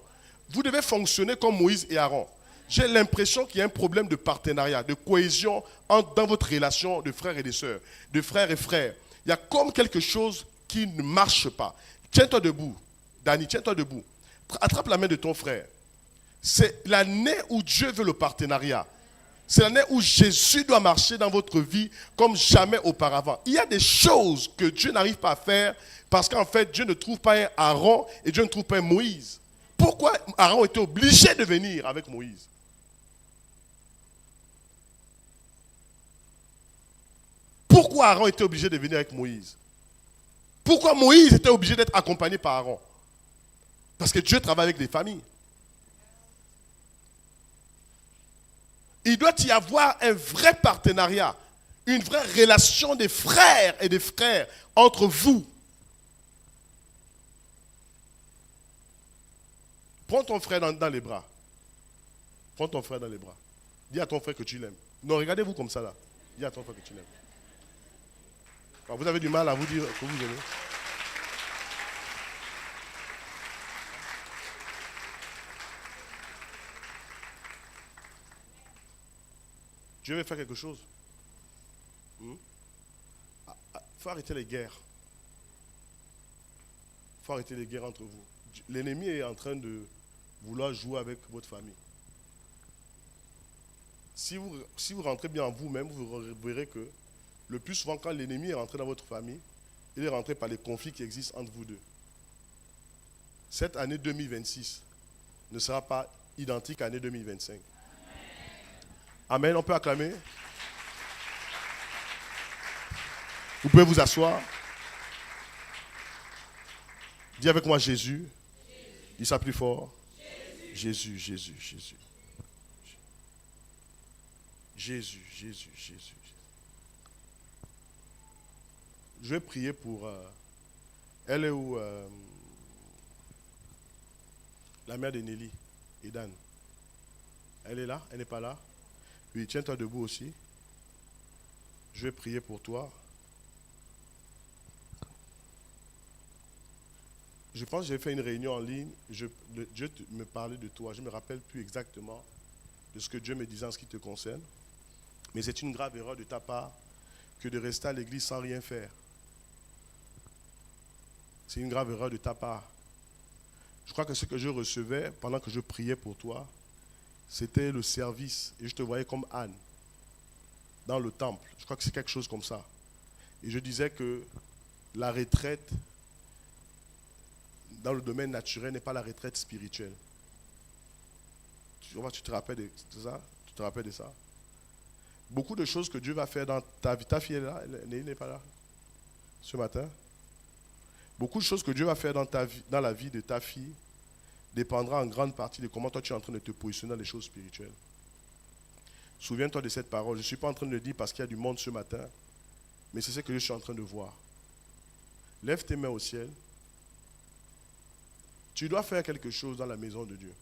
Vous devez fonctionner comme Moïse et Aaron. J'ai l'impression qu'il y a un problème de partenariat, de cohésion dans votre relation de frères et de sœurs, de frères et frères. Il y a comme quelque chose qui ne marche pas. Tiens-toi debout. Dani, tiens-toi debout. Attrape la main de ton frère. C'est l'année où Dieu veut le partenariat. C'est l'année où Jésus doit marcher dans votre vie comme jamais auparavant. Il y a des choses que Dieu n'arrive pas à faire parce qu'en fait, Dieu ne trouve pas un Aaron et Dieu ne trouve pas un Moïse. Pourquoi Aaron était obligé de venir avec Moïse? Pourquoi Aaron était obligé de venir avec Moïse? Pourquoi Moïse était obligé d'être accompagné par Aaron? Parce que Dieu travaille avec des familles. Il doit y avoir un vrai partenariat, une vraie relation des frères et des frères entre vous. Prends ton frère dans les bras. Prends ton frère dans les bras. Dis à ton frère que tu l'aimes. Non, regardez-vous comme ça là. Dis à ton frère que tu l'aimes. Vous avez du mal à vous dire que vous aimez. Dieu veut faire quelque chose. Il faut arrêter les guerres. Il faut arrêter les guerres entre vous. L'ennemi est en train de vouloir jouer avec votre famille. Si vous rentrez bien en vous-même, vous verrez que le plus souvent, quand l'ennemi est rentré dans votre famille, il est rentré par les conflits qui existent entre vous deux. Cette année 2026 ne sera pas identique à l'année 2025. Amen, on peut acclamer. Vous pouvez vous asseoir. Dis avec moi Jésus. Dis ça plus fort. Jésus, Jésus, Jésus. Jésus, Jésus, Jésus. Je vais prier pour... elle est où la mère de Nelly et Dan. Elle est là? Elle n'est pas là? Oui, tiens-toi debout aussi. Je vais prier pour toi. Je pense que j'ai fait une réunion en ligne. Dieu me parlait de toi. Je ne me rappelle plus exactement de ce que Dieu me disait en ce qui te concerne. Mais c'est une grave erreur de ta part que de rester à l'église sans rien faire. C'est une grave erreur de ta part. Je crois que ce que je recevais pendant que je priais pour toi, c'était le service. Et je te voyais comme Anne dans le temple. Je crois que c'est quelque chose comme ça. Et je disais que la retraite dans le domaine naturel n'est pas la retraite spirituelle. Tu te rappelles de ça? Tu te rappelles de ça? Beaucoup de choses que Dieu va faire dans ta vie. Ta fille est là? Elle n'est pas là ce matin? Beaucoup de choses que Dieu va faire dans la vie de ta fille dépendra en grande partie de comment toi tu es en train de te positionner dans les choses spirituelles. Souviens-toi de cette parole. Je ne suis pas en train de le dire parce qu'il y a du monde ce matin, mais c'est ce que je suis en train de voir. Lève tes mains au ciel. Tu dois faire quelque chose dans la maison de Dieu.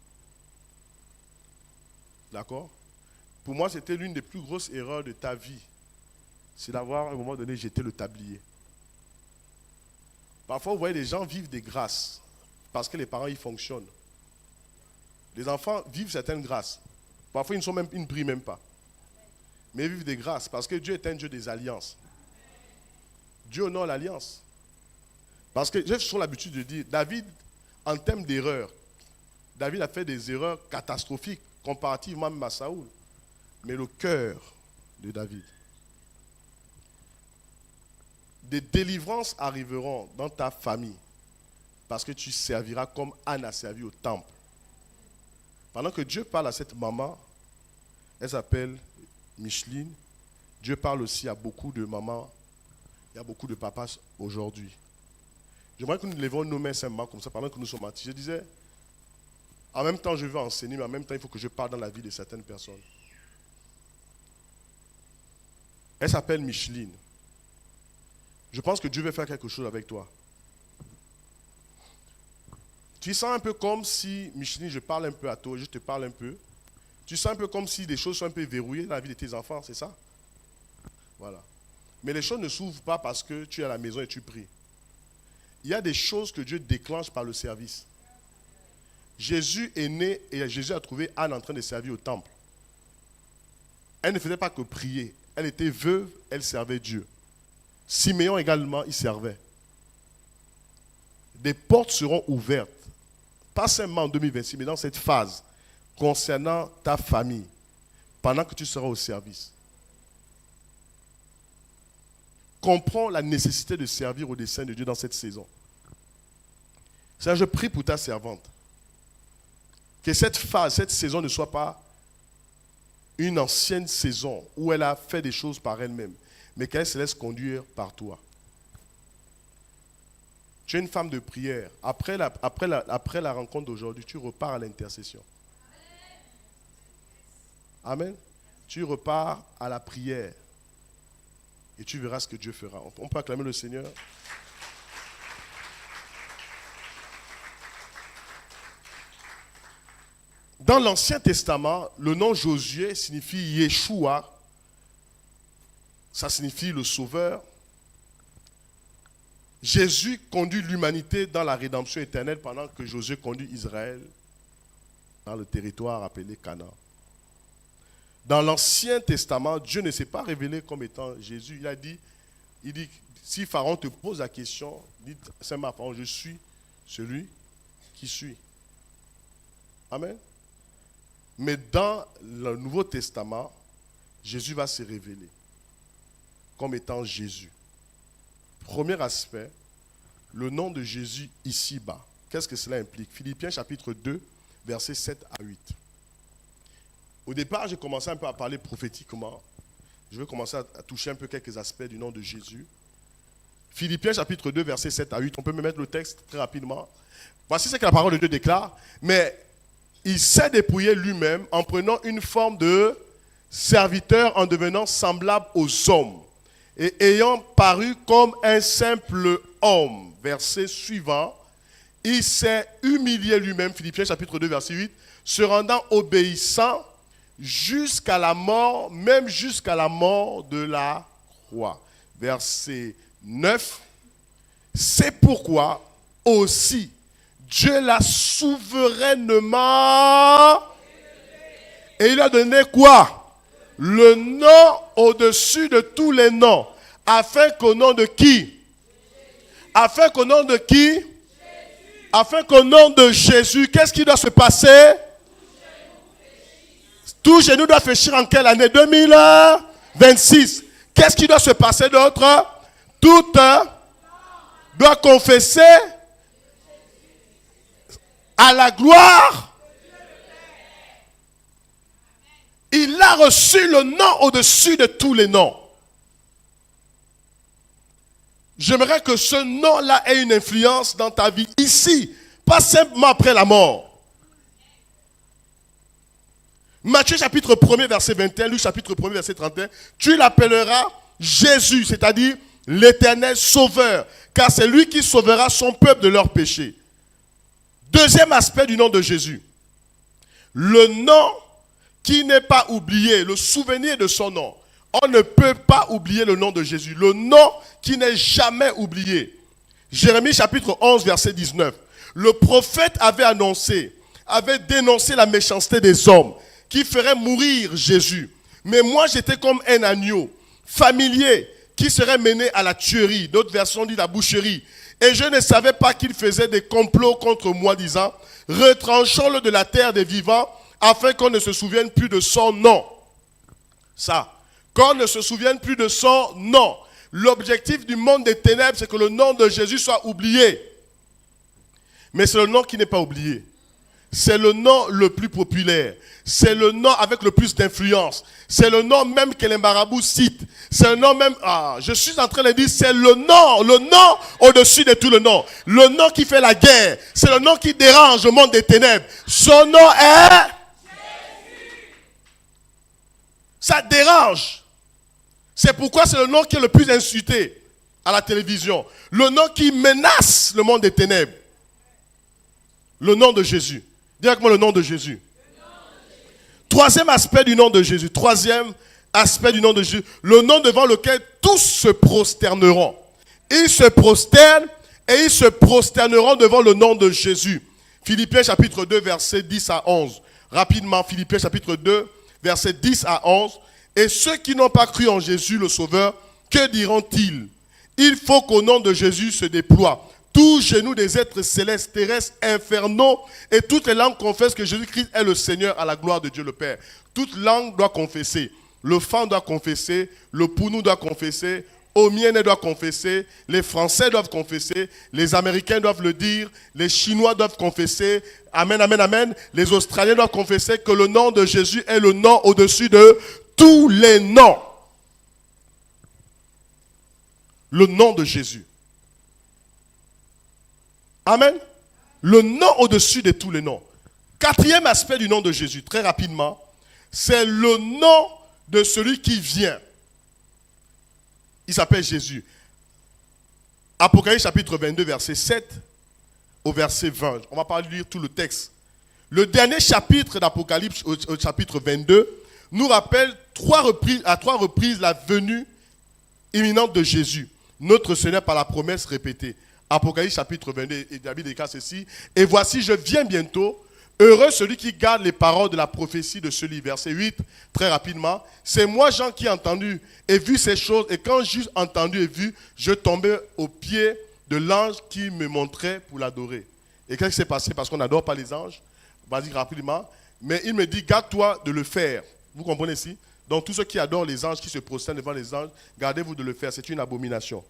D'accord? Pour moi, c'était l'une des plus grosses erreurs de ta vie. C'est d'avoir, à un moment donné, jeté le tablier. Parfois, vous voyez, les gens vivent des grâces parce que les parents, ils fonctionnent. Les enfants vivent certaines grâces. Parfois, ils ne prient même pas. Mais ils vivent des grâces parce que Dieu est un Dieu des alliances. Dieu honore l'alliance. Parce que j'ai toujours l'habitude de dire, David, en termes d'erreurs, David a fait des erreurs catastrophiques comparativement même à Saoul. Mais le cœur de David. Des délivrances arriveront dans ta famille parce que tu serviras comme Anne a servi au temple. Pendant que Dieu parle à cette maman, elle s'appelle Micheline. Dieu parle aussi à beaucoup de mamans, il y a beaucoup de papas aujourd'hui. J'aimerais que nous lèvions nos mains simplement comme ça pendant que nous sommes assis. Je disais, en même temps je veux enseigner, mais en même temps il faut que je parle dans la vie de certaines personnes. Elle s'appelle Micheline. Je pense que Dieu veut faire quelque chose avec toi. Tu sens un peu comme si, Micheline, je parle un peu à toi, je te parle un peu. Tu sens un peu comme si les choses sont un peu verrouillées dans la vie de tes enfants, c'est ça? Voilà. Mais les choses ne s'ouvrent pas parce que tu es à la maison et tu pries. Il y a des choses que Dieu déclenche par le service. Jésus est né et Jésus a trouvé Anne en train de servir au temple. Elle ne faisait pas que prier. Elle était veuve, elle servait Dieu. Siméon également, il servait. Des portes seront ouvertes, pas seulement en 2026, mais dans cette phase, concernant ta famille, pendant que tu seras au service. Comprends la nécessité de servir au dessein de Dieu dans cette saison. C'est-à-dire, je prie pour ta servante. Que cette phase, cette saison ne soit pas une ancienne saison où elle a fait des choses par elle-même, mais qu'elle se laisse conduire par toi. Tu es une femme de prière. Après la rencontre d'aujourd'hui, tu repars à l'intercession. Amen. Tu repars à la prière. Et tu verras ce que Dieu fera. On peut acclamer le Seigneur. Dans l'Ancien Testament, le nom Josué signifie Yeshua. Ça signifie le Sauveur. Jésus conduit l'humanité dans la rédemption éternelle pendant que Josué conduit Israël dans le territoire appelé Canaan. Dans l'Ancien Testament, Dieu ne s'est pas révélé comme étant Jésus. Il dit, si Pharaon te pose la question, dites simplement à Pharaon, je suis celui qui suis. Amen. Mais dans le Nouveau Testament, Jésus va se révéler comme étant Jésus. Premier aspect, le nom de Jésus ici-bas. Qu'est-ce que cela implique? Philippiens chapitre 2, versets 7 à 8. Au départ, j'ai commencé un peu à parler prophétiquement. Je vais commencer à toucher un peu quelques aspects du nom de Jésus. Philippiens chapitre 2, versets 7 à 8. On peut me mettre le texte très rapidement. Voici ce que la parole de Dieu déclare. Mais il s'est dépouillé lui-même en prenant une forme de serviteur, en devenant semblable aux hommes et ayant paru comme un simple homme. Verset suivant. Il s'est humilié lui-même, Philippiens chapitre 2, verset 8, se rendant obéissant jusqu'à la mort, même jusqu'à la mort de la croix. Verset 9. C'est pourquoi aussi Dieu l'a souverainement et il a donné quoi? Le nom au-dessus de tous les noms, afin qu'au nom de qui? Afin qu'au nom de qui? Jésus. Afin qu'au nom de Jésus, qu'est-ce qui doit se passer? Tout genou doit fléchir en quelle année? 2026. Qu'est-ce qui doit se passer d'autre? Tout doit confesser à la gloire. Il a reçu le nom au-dessus de tous les noms. J'aimerais que ce nom-là ait une influence dans ta vie ici, pas simplement après la mort. Matthieu chapitre 1er verset 21, Luc chapitre 1er verset 31, tu l'appelleras Jésus, c'est-à-dire l'Éternel Sauveur, car c'est lui qui sauvera son peuple de leurs péchés. Deuxième aspect du nom de Jésus, le nom qui n'est pas oublié, le souvenir de son nom. On ne peut pas oublier le nom de Jésus, le nom qui n'est jamais oublié. Jérémie chapitre 11 verset 19, le prophète avait dénoncé la méchanceté des hommes qui ferait mourir Jésus. Mais moi, j'étais comme un agneau familier qui serait mené à la tuerie. D'autres versions disent la boucherie. Et je ne savais pas qu'il faisait des complots contre moi, disant, retranchons-le de la terre des vivants, afin qu'on ne se souvienne plus de son nom. Ça, qu'on ne se souvienne plus de son nom. L'objectif du monde des ténèbres, c'est que le nom de Jésus soit oublié. Mais c'est le nom qui n'est pas oublié. C'est le nom le plus populaire. C'est le nom avec le plus d'influence. C'est le nom même que les marabouts citent. C'est le nom même, je suis en train de dire, c'est le nom au-dessus de tout le nom. Le nom qui fait la guerre. C'est le nom qui dérange le monde des ténèbres. Son nom est Jésus. Ça dérange. C'est pourquoi c'est le nom qui est le plus insulté à la télévision. Le nom qui menace le monde des ténèbres. Le nom de Jésus. Dis avec moi le nom de Jésus. Troisième aspect du nom de Jésus. Troisième aspect du nom de Jésus. Le nom devant lequel tous se prosterneront. Ils se prosternent et ils se prosterneront devant le nom de Jésus. Philippiens chapitre 2 verset 10 à 11. Rapidement, Philippiens chapitre 2 verset 10 à 11. Et ceux qui n'ont pas cru en Jésus le Sauveur, que diront-ils? Il faut qu'au nom de Jésus se déploie. Tous genoux des êtres célestes, terrestres, infernaux et toutes les langues confessent que Jésus-Christ est le Seigneur à la gloire de Dieu le Père. Toute langue doit confesser. Le Fan doit confesser. Le Pounou doit confesser. Omiene doit confesser. Les Français doivent confesser. Les Américains doivent le dire. Les Chinois doivent confesser. Amen, amen, amen. Les Australiens doivent confesser que le nom de Jésus est le nom au-dessus de tous les noms. Le nom de Jésus. Amen. Le nom au-dessus de tous les noms. Quatrième aspect du nom de Jésus, très rapidement, c'est le nom de celui qui vient. Il s'appelle Jésus. Apocalypse chapitre 22, verset 7 au verset 20. On ne va pas lire tout le texte. Le dernier chapitre d'Apocalypse, au chapitre 22, nous rappelle à trois reprises la venue imminente de Jésus. Notre Seigneur par la promesse répétée. Apocalypse chapitre 22, et David déclare ceci. Et voici, je viens bientôt. Heureux celui qui garde les paroles de la prophétie de ce livre. Verset 8, très rapidement. C'est moi, Jean, qui ai entendu et vu ces choses. Et quand j'ai entendu et vu, je tombais aux pieds de l'ange qui me montrait pour l'adorer. Et qu'est-ce qui s'est passé? Parce qu'on n'adore pas les anges. Vas-y rapidement. Mais il me dit, garde-toi de le faire. Vous comprenez ici? Donc tous ceux qui adorent les anges, qui se prosternent devant les anges, gardez-vous de le faire. C'est une abomination.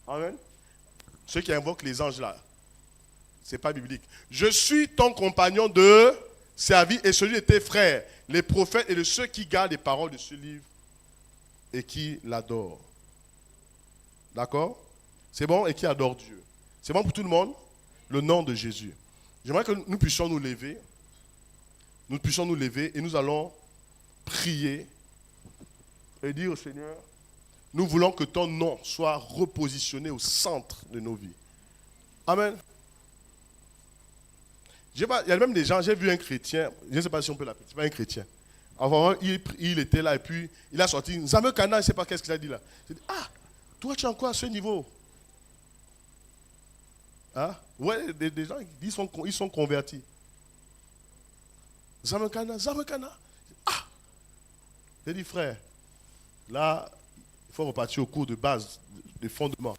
Amen. Ceux qui invoquent les anges là, ce n'est pas biblique. Je suis ton compagnon de service et celui de tes frères, les prophètes et de ceux qui gardent les paroles de ce livre et qui l'adorent. D'accord? C'est bon? Et qui adore Dieu. C'est bon pour tout le monde? Le nom de Jésus. J'aimerais que nous puissions nous lever. Nous puissions nous lever et nous allons prier et dire au Seigneur, nous voulons que ton nom soit repositionné au centre de nos vies. Amen. Il y a même des gens, j'ai vu un chrétien, je ne sais pas si on peut l'appeler, c'est pas un chrétien. Avant, il était là et puis il a sorti, Zame Kana, je ne sais pas qu'est-ce qu'il a dit là. J'ai dit, ah, toi tu es encore à ce niveau. Hein? Ouais, des gens, ils sont convertis. Zame Kana. Ah! J'ai dit, frère, là, il faut repartir au cours de base, de fondement.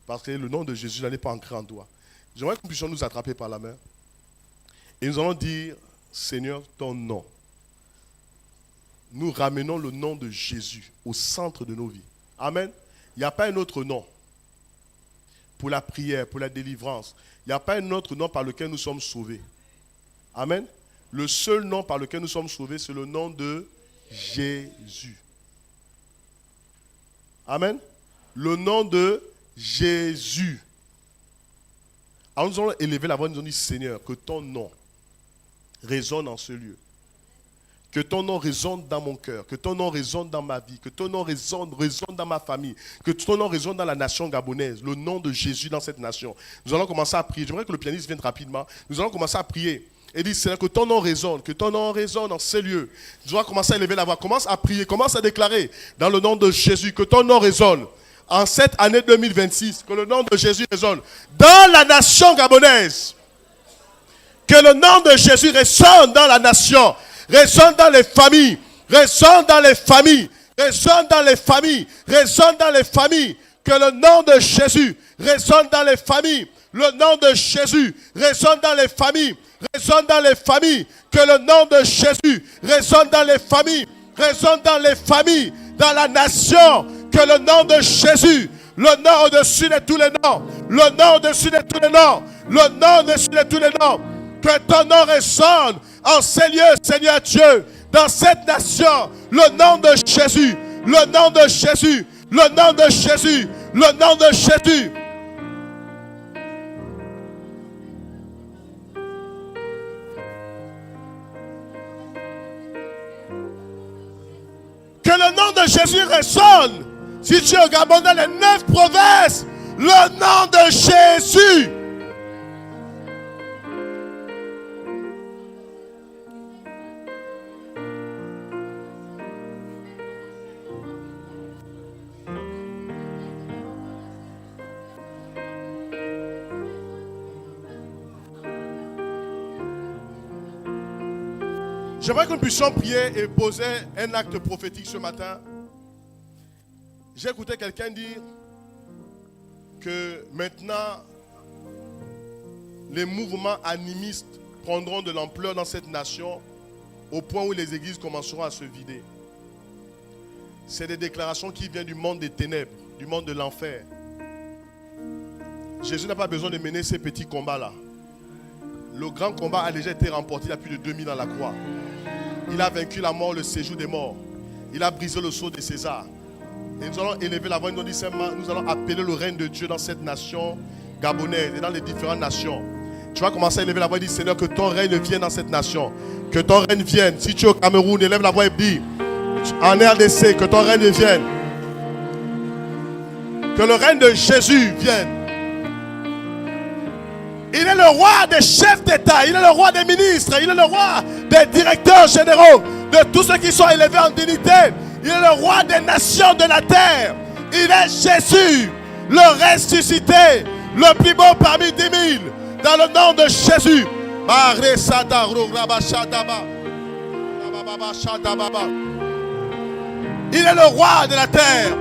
Parce que le nom de Jésus n'est pas ancré en toi. J'aimerais que nous puissions nous attraper par la main. Et nous allons dire, Seigneur, ton nom. Nous ramenons le nom de Jésus au centre de nos vies. Amen. Il n'y a pas un autre nom pour la prière, pour la délivrance. Il n'y a pas un autre nom par lequel nous sommes sauvés. Amen. Le seul nom par lequel nous sommes sauvés, c'est le nom de Jésus. Amen. Le nom de Jésus. Alors nous allons élever la voix, nous allons dire, Seigneur, que ton nom résonne en ce lieu. Que ton nom résonne dans mon cœur, que ton nom résonne dans ma vie, que ton nom résonne dans ma famille, que ton nom résonne dans la nation gabonaise, le nom de Jésus dans cette nation. Nous allons commencer à prier. J'aimerais que le pianiste vienne rapidement. Nous allons commencer à prier et dire, Seigneur, que ton nom résonne en ces lieux. Nous allons commencer à élever la voix. Commence à prier, commence à déclarer dans le nom de Jésus que ton nom résonne. En cette année 2026, que le nom de Jésus résonne dans la nation gabonaise. Que le nom de Jésus résonne dans la nation, résonne dans les familles, résonne dans les familles, résonne dans les familles, résonne dans les familles. Que le nom de Jésus résonne dans les familles. Le nom de Jésus résonne dans les familles, résonne dans les familles. Que le nom de Jésus résonne dans les familles, résonne dans les familles, dans la nation. Que le nom de Jésus, le nom au-dessus de tous les noms, le nom au-dessus de tous les noms, le nom au-dessus de tous les noms. Que ton nom résonne en ces lieux, Seigneur Dieu, dans cette nation. Le nom de Jésus, le nom de Jésus, le nom de Jésus, le nom de Jésus. Que le nom de Jésus résonne. Si tu es au Gabon, dans les 9 provinces, le nom de Jésus. J'aimerais que nous puissions prier et poser un acte prophétique ce matin. J'ai écouté quelqu'un dire, que maintenant, les mouvements animistes prendront de l'ampleur dans cette nation au point où les églises commenceront à se vider. C'est des déclarations qui viennent du monde des ténèbres, du monde de l'enfer. Jésus n'a pas besoin de mener ces petits combats-là. Le grand combat a déjà été remporté il y a plus de 2000 ans à la croix. Il a vaincu la mort, le séjour des morts. Il a brisé le sceau de César. Et nous allons élever la voix, nous allons appeler le règne de Dieu dans cette nation gabonaise et dans les différentes nations. Tu vas commencer à élever la voix et dire, Seigneur, que ton règne vienne dans cette nation. Que ton règne vienne. Si tu es au Cameroun, élève la voix et dis, en RDC, que ton règne vienne. Que le règne de Jésus vienne. Il est le roi des chefs d'État, il est le roi des ministres, il est le roi des directeurs généraux, de tous ceux qui sont élevés en dignité. Il est le roi des nations de la terre. Il est Jésus, le ressuscité, le plus beau parmi 10 000. Dans le nom de Jésus. Il est le roi de la terre.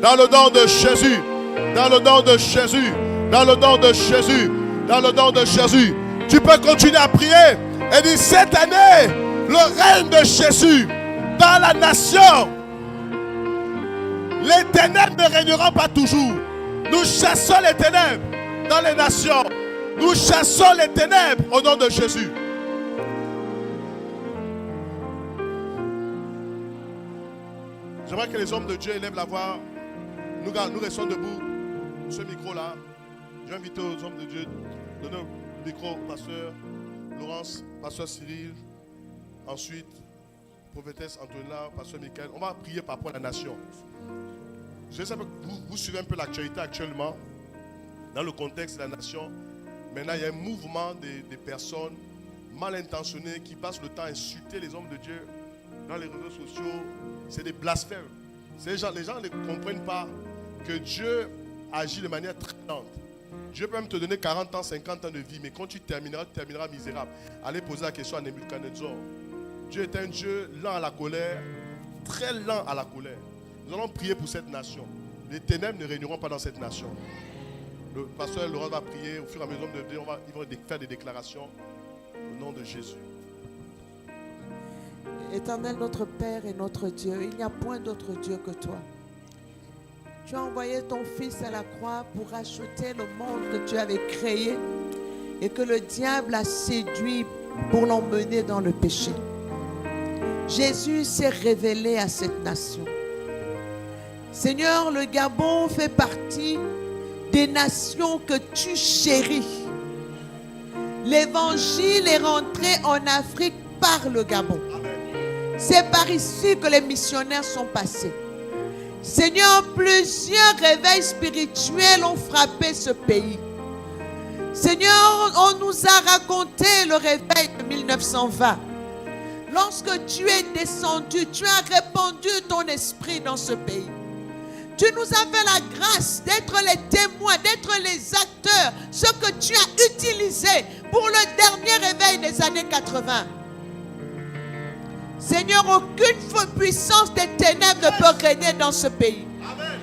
Dans le nom de Jésus. Dans le nom de Jésus. Dans le nom de Jésus. Dans le nom de Jésus. Tu peux continuer à prier et dire, cette année, le règne de Jésus dans la nation. Les ténèbres ne régneront pas toujours. Nous chassons les ténèbres dans les nations. Nous chassons les ténèbres au nom de Jésus. J'aimerais que les hommes de Dieu élèvent la voix. Nous restons debout. Ce micro-là. Je vais inviter aux hommes de Dieu. Donner le micro au pasteur Laurence, pasteur Cyril. Ensuite, prophétesse Antonia, pasteur Michael. On va prier par rapport à la nation. Je sais que vous suivez un peu l'actualité actuellement, dans le contexte de la nation. Maintenant, il y a un mouvement des personnes mal intentionnées qui passent le temps à insulter les hommes de Dieu dans les réseaux sociaux. C'est des blasphèmes. Les gens ne comprennent pas que Dieu agit de manière très lente. Dieu peut même te donner 40 ans, 50 ans de vie, mais quand tu termineras misérable. Allez poser la question à Nebuchadnezzar. Dieu est un Dieu lent à la colère, très lent à la colère. Nous allons prier pour cette nation. Les ténèbres ne régneront pas dans cette nation. Le pasteur Laurent va prier. Au fur et à mesure de Dieu, ils vont faire des déclarations au nom de Jésus. Éternel notre Père et notre Dieu, il n'y a point d'autre Dieu que toi. Tu as envoyé ton Fils à la croix pour racheter le monde que tu avais créé et que le diable a séduit pour l'emmener dans le péché. Jésus s'est révélé à cette nation. Seigneur, le Gabon fait partie des nations que tu chéris. L'évangile est rentré en Afrique par le Gabon. C'est par ici que les missionnaires sont passés. Seigneur, plusieurs réveils spirituels ont frappé ce pays. Seigneur, on nous a raconté le réveil de 1920. Lorsque tu es descendu, tu as répandu ton esprit dans ce pays. Tu nous as fait la grâce d'être les témoins, d'être les acteurs, ce que tu as utilisé pour le dernier réveil des années 80. Seigneur, aucune puissance des ténèbres ne peut régner dans ce pays. Amen.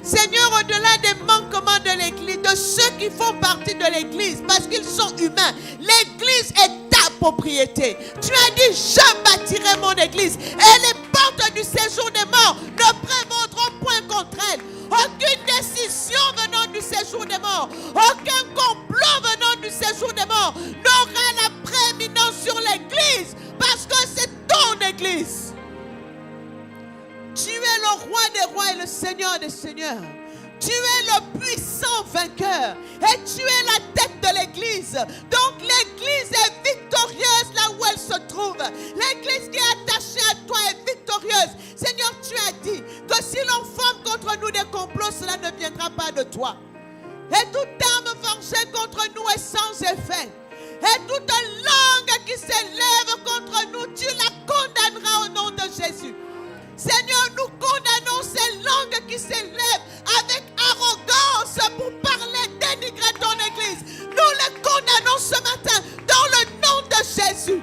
Seigneur, au-delà des manquements de l'Église, de ceux qui font partie de l'Église, parce qu'ils sont humains, l'Église est ta propriété. Tu as dit, je bâtirai mon Église et les portes du séjour des morts ne prévaudront point contre elle. Aucune décision venant du séjour des morts, aucun complot venant du séjour des morts n'aura la prééminence sur l'Église, parce que c'est ton Église. Tu es le roi des rois et le Seigneur des seigneurs. Tu es le puissant vainqueur et tu es la tête de l'Église. Donc l'Église est victorieuse là où elle se trouve. L'Église qui est attachée à toi est victorieuse. Seigneur, tu as dit que si l'on forme contre nous des complots, cela ne viendra pas de toi. Et toute arme forgée contre nous est sans effet. Et toute langue qui s'élève contre nous, tu la condamneras au nom de Jésus. Seigneur, nous condamnons ces langues qui s'élèvent avec arrogance pour parler, dénigrer ton Église. Nous les condamnons ce matin dans le nom de Jésus.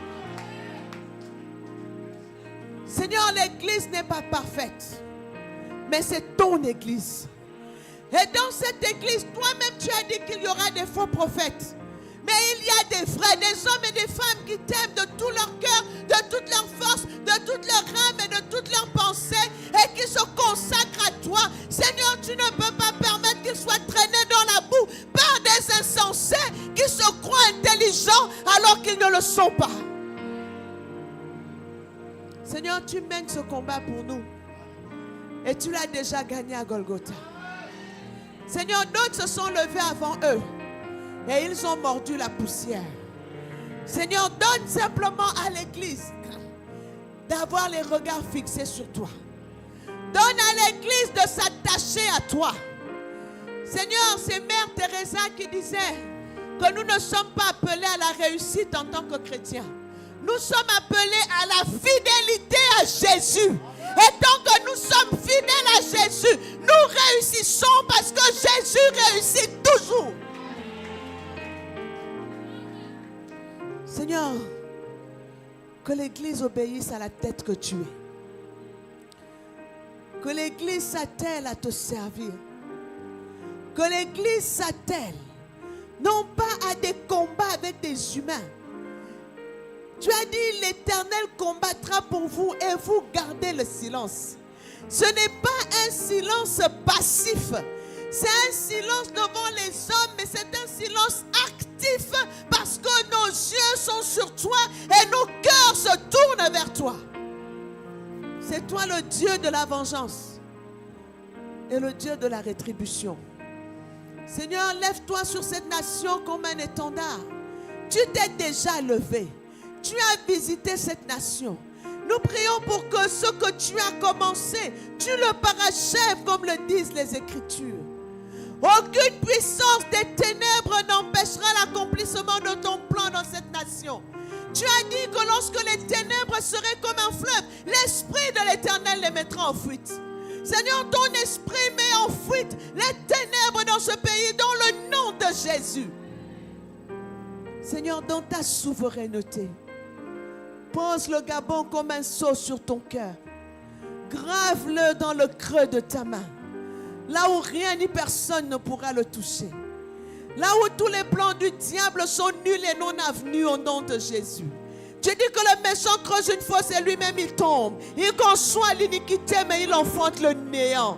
Seigneur, l'église n'est pas parfaite, mais c'est ton église. Et dans cette église, toi-même tu as dit qu'il y aura des faux prophètes. Mais il y a des vrais, des hommes et des femmes qui t'aiment de tout leur cœur, de toute leur force, de toute leur âme et de toute leur pensée, et qui se consacrent à toi. Seigneur, tu ne peux pas permettre qu'ils soient traînés dans la boue par des insensés qui se croient intelligents alors qu'ils ne le sont pas. Seigneur, tu mènes ce combat pour nous. Et tu l'as déjà gagné à Golgotha. Seigneur, d'autres se sont levés avant eux. Et ils ont mordu la poussière. Seigneur, donne simplement à l'église d'avoir les regards fixés sur toi. Donne à l'église de s'attacher à toi. Seigneur, c'est Mère Teresa qui disait que nous ne sommes pas appelés à la réussite en tant que chrétiens. Nous sommes appelés à la fidélité à Jésus. Et tant que nous sommes fidèles à Jésus, nous réussissons parce que Jésus réussit toujours. Seigneur, que l'église obéisse à la tête que tu es. Que l'église s'attelle à te servir. Que l'église s'attelle non pas à des combats avec des humains. Tu as dit l'Éternel combattra pour vous et vous gardez le silence. Ce n'est pas un silence passif. C'est un silence devant les hommes, mais c'est un silence actif parce que nos yeux sont sur toi et nos cœurs se tournent vers toi. C'est toi le Dieu de la vengeance et le Dieu de la rétribution. Seigneur, lève-toi sur cette nation comme un étendard. Tu t'es déjà levé. Tu as visité cette nation. Nous prions pour que ce que tu as commencé, tu le parachèves comme le disent les Écritures. Aucune puissance des ténèbres n'empêchera l'accomplissement de ton plan dans cette nation. Tu as dit que lorsque les ténèbres seraient comme un fleuve, l'Esprit de l'Éternel les mettra en fuite. Seigneur, ton esprit met en fuite les ténèbres dans ce pays dans le nom de Jésus. Seigneur, dans ta souveraineté, pose le Gabon comme un sceau sur ton cœur. Grave-le dans le creux de ta main. Là où rien ni personne ne pourra le toucher. Là où tous les plans du diable sont nuls et non avenus au nom de Jésus. Tu dis que le méchant creuse une fosse et lui-même il tombe. Il conçoit l'iniquité mais il enfante le néant.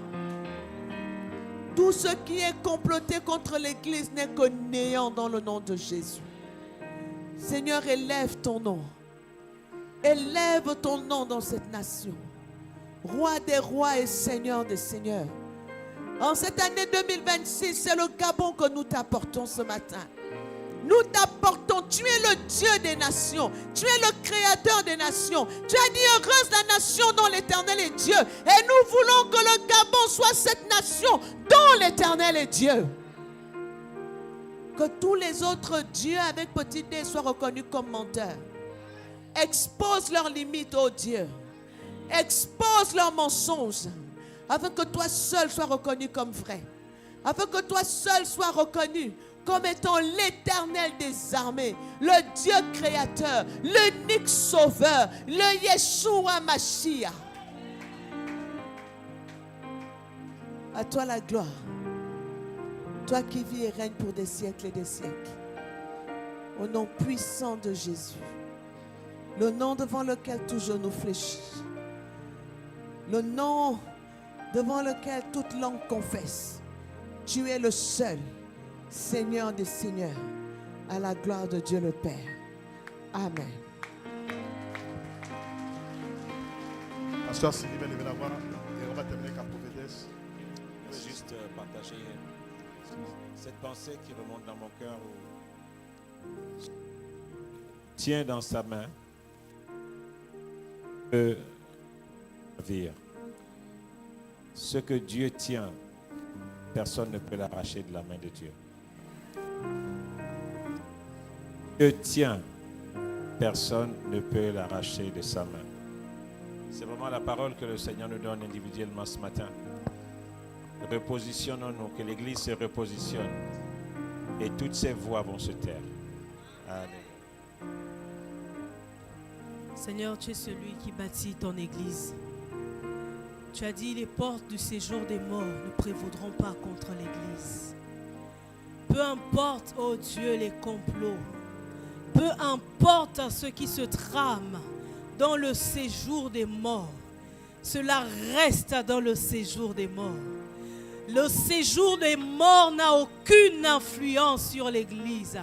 Tout ce qui est comploté contre l'église n'est que néant dans le nom de Jésus. Seigneur, élève ton nom. Élève ton nom dans cette nation. Roi des rois et Seigneur des seigneurs. En cette année 2026, c'est le Gabon que nous t'apportons ce matin. Nous t'apportons, tu es le Dieu des nations. Tu es le créateur des nations. Tu as dit heureuse la nation dont l'Éternel est Dieu. Et nous voulons que le Gabon soit cette nation dont l'Éternel est Dieu. Que tous les autres dieux avec petit d soient reconnus comme menteurs. Expose leurs limites, ô Dieu. Expose leurs mensonges. Afin que toi seul sois reconnu comme vrai. Afin que toi seul sois reconnu comme étant l'Éternel des armées, le Dieu créateur, l'unique sauveur, le Yeshua Mashiach. À toi la gloire. Toi qui vis et règnes pour des siècles et des siècles. Au nom puissant de Jésus. Le nom devant lequel tout genou fléchit. Le nom devant lequel toute langue confesse. Tu es le seul Seigneur des seigneurs, à la gloire de Dieu le Père. Amen. Pasteur Sylvie va lever la voix et on va terminer avec la prophétesse. Je vais juste partager cette pensée qui remonte dans mon cœur. Tiens dans sa main le navire. Ce que Dieu tient, personne ne peut l'arracher de la main de Dieu. Dieu tient, personne ne peut l'arracher de sa main. C'est vraiment la parole que le Seigneur nous donne individuellement ce matin. Repositionnons-nous, que l'Église se repositionne et toutes ses voix vont se taire. Amen. Seigneur, tu es celui qui bâtit ton église. Tu as dit, les portes du séjour des morts ne prévaudront pas contre l'église. Peu importe, oh Dieu, les complots, peu importe ce qui se trame dans le séjour des morts, cela reste dans le séjour des morts. Le séjour des morts n'a aucune influence sur l'église.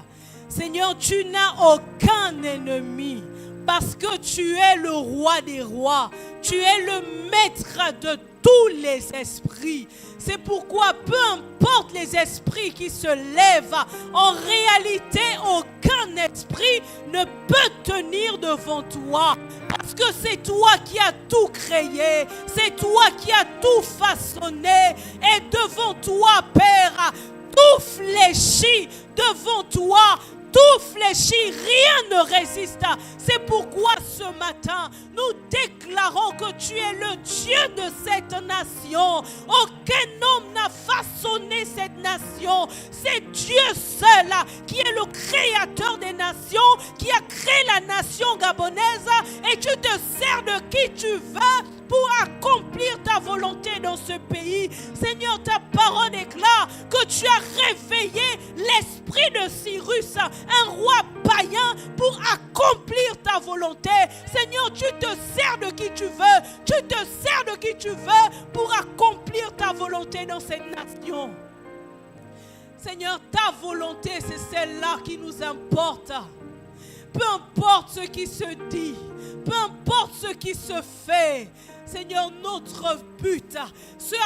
Seigneur, tu n'as aucun ennemi parce que tu es le roi des rois. Tu es le maître de tous les esprits. C'est pourquoi peu importe les esprits qui se lèvent, en réalité aucun esprit ne peut tenir devant toi. Parce que c'est toi qui as tout créé, c'est toi qui as tout façonné. Et devant toi, Père, tout fléchit devant toi. Tout fléchit, rien ne résiste. C'est pourquoi ce matin, nous déclarons que tu es le Dieu de cette nation. Aucun homme n'a façonné cette nation. C'est Dieu seul qui est le créateur des nations, qui a créé la nation gabonaise. Et tu te sers de qui tu veux pour accomplir ta volonté dans ce pays. Seigneur, ta parole déclare que tu as réveillé l'esprit de Cyrus, un roi païen, pour accomplir ta volonté. Seigneur, tu te sers de qui tu veux. Tu te sers de qui tu veux pour accomplir ta volonté dans cette nation. Seigneur, ta volonté, c'est celle-là qui nous importe. Peu importe ce qui se dit, peu importe ce qui se fait, Seigneur, notre but, ce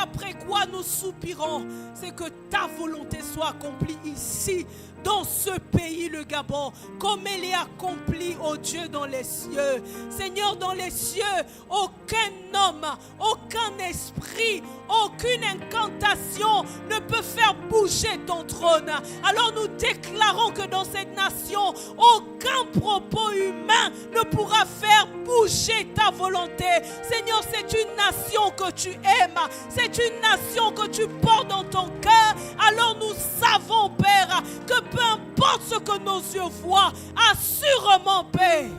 après quoi nous soupirons, c'est que ta volonté soit accomplie ici, dans ce pays, le Gabon, comme elle est accomplie, oh Dieu, dans les cieux. Seigneur, dans les cieux, aucun homme, aucun esprit, aucune incantation ne peut faire bouger ton trône. Alors nous déclarons que dans cette nation, aucun propos humain ne pourra faire bouger ta volonté. Seigneur, c'est une nation que tu aimes, c'est une nation que tu portes dans ton cœur. Alors nous savons, Père, que peu importe ce que nos yeux voient, assurément, Père,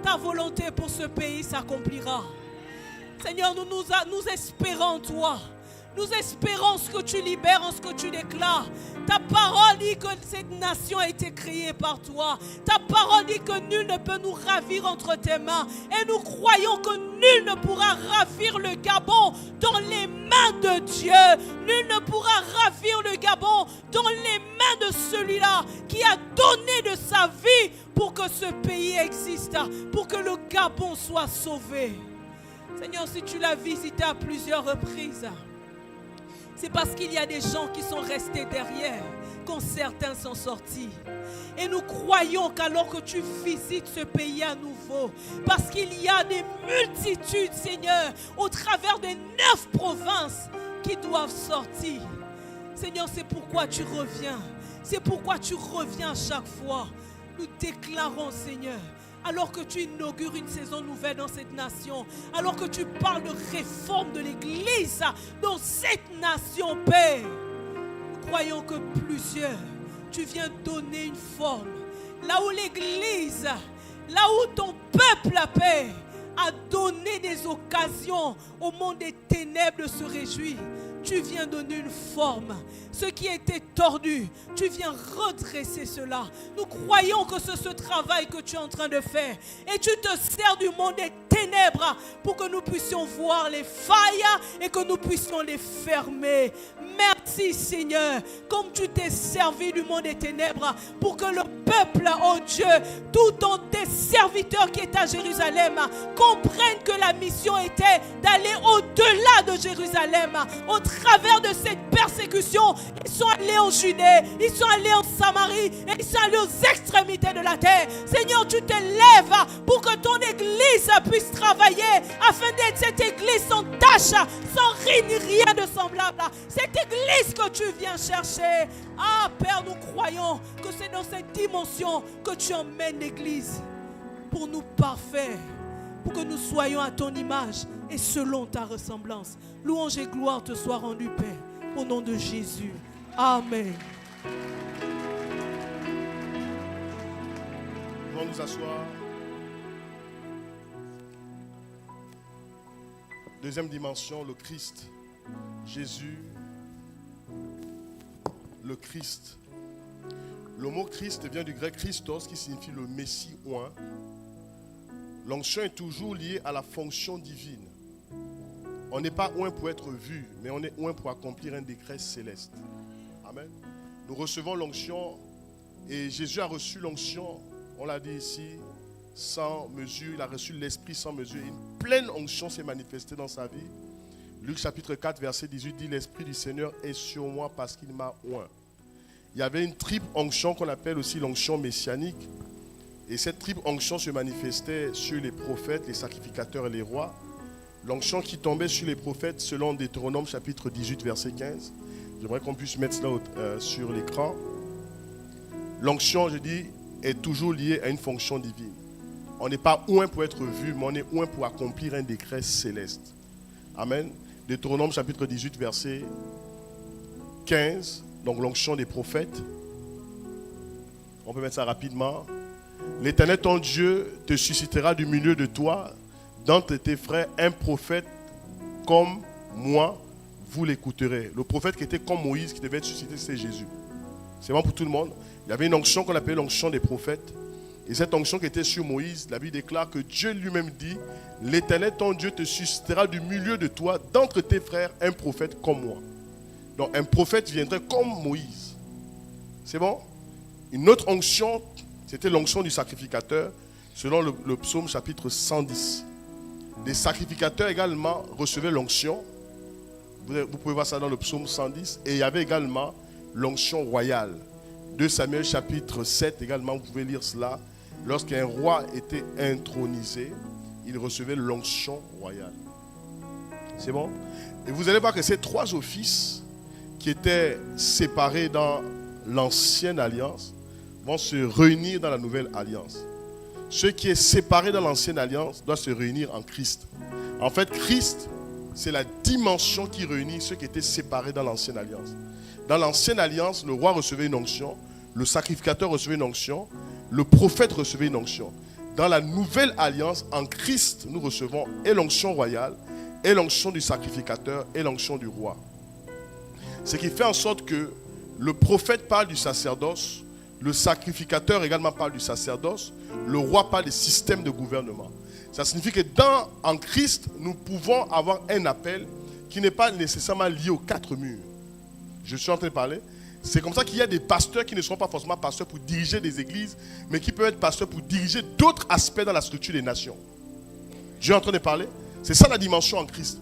ta volonté pour ce pays s'accomplira. Seigneur, nous espérons en toi. Nous espérons ce que tu libères, en ce que tu déclares. Ta parole dit que cette nation a été créée par toi. Ta parole dit que nul ne peut nous ravir entre tes mains. Et nous croyons que nul ne pourra ravir le Gabon dans les mains de Dieu. Nul ne pourra ravir le Gabon dans les mains de celui-là qui a donné de sa vie pour que ce pays existe, pour que le Gabon soit sauvé. Seigneur, si tu l'as visité à plusieurs reprises, c'est parce qu'il y a des gens qui sont restés derrière, quand certains sont sortis. Et nous croyons qu'alors que tu visites ce pays à nouveau, parce qu'il y a des multitudes, Seigneur, au travers des 9 provinces qui doivent sortir. Seigneur, c'est pourquoi tu reviens. C'est pourquoi tu reviens chaque fois. Nous déclarons, Seigneur, alors que tu inaugures une saison nouvelle dans cette nation, alors que tu parles de réforme de l'Église dans cette nation, Père, nous croyons que plusieurs, tu viens donner une forme. Là où l'Église, là où ton peuple, Père, a donné des occasions au monde des ténèbres de se réjouir, tu viens donner une forme. Ce qui était tordu, tu viens redresser cela. Nous croyons que c'est ce travail que tu es en train de faire. Et tu te sers du monde des ténèbres pour que nous puissions voir les failles et que nous puissions les fermer. Merci Seigneur, comme tu t'es servi du monde des ténèbres pour que le peuple, oh Dieu, tout en tes serviteurs qui est à Jérusalem, comprennent que la mission était d'aller au-delà de Jérusalem. Au travers de cette persécution, ils sont allés en Judée, ils sont allés en Samarie et ils sont allés aux extrémités de la terre. Seigneur, tu te lèves pour que ton église puisse travailler afin d'être cette église sans tache, sans rire ni rien de semblable. Cette église que tu viens chercher. Ah Père, nous croyons que c'est dans cette dimension que tu emmènes l'église pour nous parfaire, pour que nous soyons à ton image et selon ta ressemblance. Louange et gloire te soient rendues, Père, au nom de Jésus. Amen. Nous allons nous asseoir. Deuxième dimension, le Christ. Jésus, le Christ. Le mot Christ vient du grec Christos qui signifie le Messie oint. L'onction est toujours liée à la fonction divine. On n'est pas oint pour être vu, mais on est oint pour accomplir un décret céleste. Amen. Nous recevons l'onction et Jésus a reçu l'onction, on l'a dit ici, sans mesure. Il a reçu l'Esprit sans mesure. Une pleine onction s'est manifestée dans sa vie. Luc chapitre 4, verset 18 dit « L'Esprit du Seigneur est sur moi parce qu'il m'a oint ». Il y avait une triple onction qu'on appelle aussi l'onction messianique. Et cette triple onction se manifestait sur les prophètes, les sacrificateurs et les rois. L'onction qui tombait sur les prophètes selon Deutéronome chapitre 18, verset 15. J'aimerais qu'on puisse mettre cela sur l'écran. L'onction, je dis, est toujours liée à une fonction divine. On n'est pas oint pour être vu, mais on est oint pour accomplir un décret céleste. Amen. Deutéronome chapitre 18, verset 15. Donc l'onction des prophètes. On peut mettre ça rapidement. L'Éternel ton Dieu te suscitera du milieu de toi, d'entre tes frères, un prophète comme moi, vous l'écouterez. Le prophète qui était comme Moïse, qui devait être suscité, c'est Jésus. C'est bon pour tout le monde. Il y avait une onction qu'on appelait l'onction des prophètes. Et cette onction qui était sur Moïse, la Bible déclare que Dieu lui-même dit, l'Éternel ton Dieu te suscitera du milieu de toi, d'entre tes frères, un prophète comme moi. Donc un prophète viendrait comme Moïse. C'est bon? Une autre onction, c'était l'onction du sacrificateur, selon le psaume chapitre 110. Les sacrificateurs également recevaient l'onction. Vous pouvez voir ça dans le psaume 110. Et il y avait également l'onction royale. 2 Samuel chapitre 7 également, vous pouvez lire cela. Lorsqu'un roi était intronisé, il recevait l'onction royale. C'est bon? Et vous allez voir que ces trois offices qui étaient séparés dans l'ancienne alliance vont se réunir dans la nouvelle alliance. Ce qui est séparé dans l'ancienne alliance doit se réunir en Christ. En fait, Christ, c'est la dimension qui réunit ceux qui étaient séparés dans l'ancienne alliance. Dans l'ancienne alliance, le roi recevait une onction, le sacrificateur recevait une onction, le prophète recevait une onction. Dans la nouvelle alliance, en Christ, nous recevons et l'onction royale, et l'onction du sacrificateur, et l'onction du roi. Ce qui fait en sorte que le prophète parle du sacerdoce, le sacrificateur également parle du sacerdoce, le roi parle des systèmes de gouvernement. Ça signifie que en Christ, nous pouvons avoir un appel qui n'est pas nécessairement lié aux quatre murs. Je suis en train de parler. C'est comme ça qu'il y a des pasteurs qui ne sont pas forcément pasteurs pour diriger des églises, mais qui peuvent être pasteurs pour diriger d'autres aspects dans la structure des nations. Je suis en train de parler. C'est ça la dimension en Christ.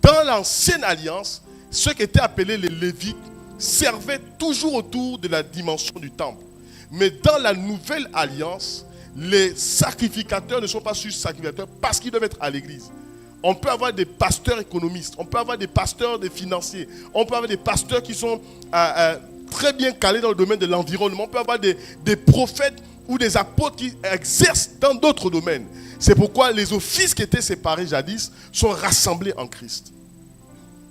Dans l'ancienne alliance, ceux qui étaient appelés les Lévites servaient toujours autour de la dimension du temple. Mais dans la nouvelle alliance, les sacrificateurs ne sont pas juste sacrificateurs parce qu'ils doivent être à l'église. On peut avoir des pasteurs économistes, on peut avoir des pasteurs des financiers, on peut avoir des pasteurs qui sont très bien calés dans le domaine de l'environnement, on peut avoir des prophètes ou des apôtres qui exercent dans d'autres domaines. C'est pourquoi les offices qui étaient séparés jadis sont rassemblés en Christ.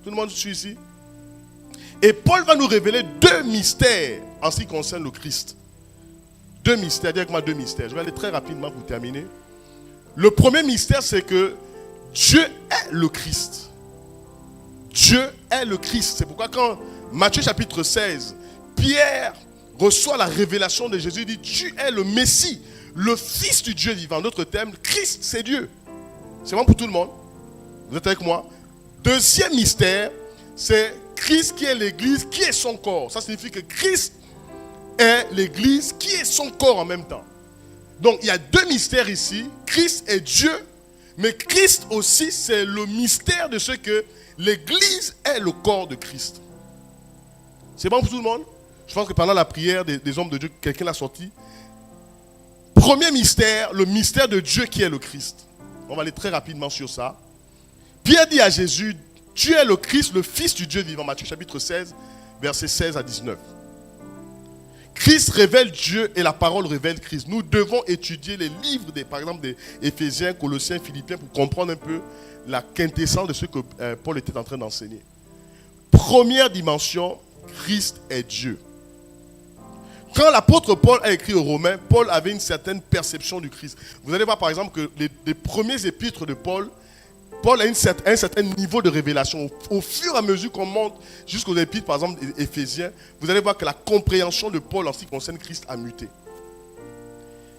Tout le monde suit ici? Et Paul va nous révéler deux mystères en ce qui concerne le Christ. Deux mystères, dis avec moi deux mystères. Je vais aller très rapidement pour terminer. Le premier mystère, c'est que Dieu est le Christ. Dieu est le Christ. C'est pourquoi quand Matthieu chapitre 16, Pierre reçoit la révélation de Jésus, il dit tu es le Messie, le Fils du Dieu vivant. En d'autres termes, Christ c'est Dieu. C'est bon pour tout le monde? Vous êtes avec moi? Deuxième mystère, c'est Christ qui est l'église, qui est son corps. Ça signifie que Christ est l'église, qui est son corps en même temps. Donc il y a deux mystères ici. Christ est Dieu, mais Christ aussi c'est le mystère de ce que l'église est le corps de Christ. C'est bon pour tout le monde? Je pense que pendant la prière des hommes de Dieu, quelqu'un l'a sorti. Premier mystère, le mystère de Dieu qui est le Christ. On va aller très rapidement sur ça. Pierre dit à Jésus, tu es le Christ, le Fils du Dieu vivant. Matthieu chapitre 16, versets 16 à 19. Christ révèle Dieu et la parole révèle Christ. Nous devons étudier les livres, par exemple, des Éphésiens, Colossiens, Philippiens, pour comprendre un peu la quintessence de ce que Paul était en train d'enseigner. Première dimension, Christ est Dieu. Quand l'apôtre Paul a écrit aux Romains, Paul avait une certaine perception du Christ. Vous allez voir par exemple que les premiers épîtres de Paul Paul a un certain niveau de révélation. Au fur et à mesure qu'on monte jusqu'aux épîtres, par exemple, Éphésiens, vous allez voir que la compréhension de Paul en ce qui concerne Christ a muté.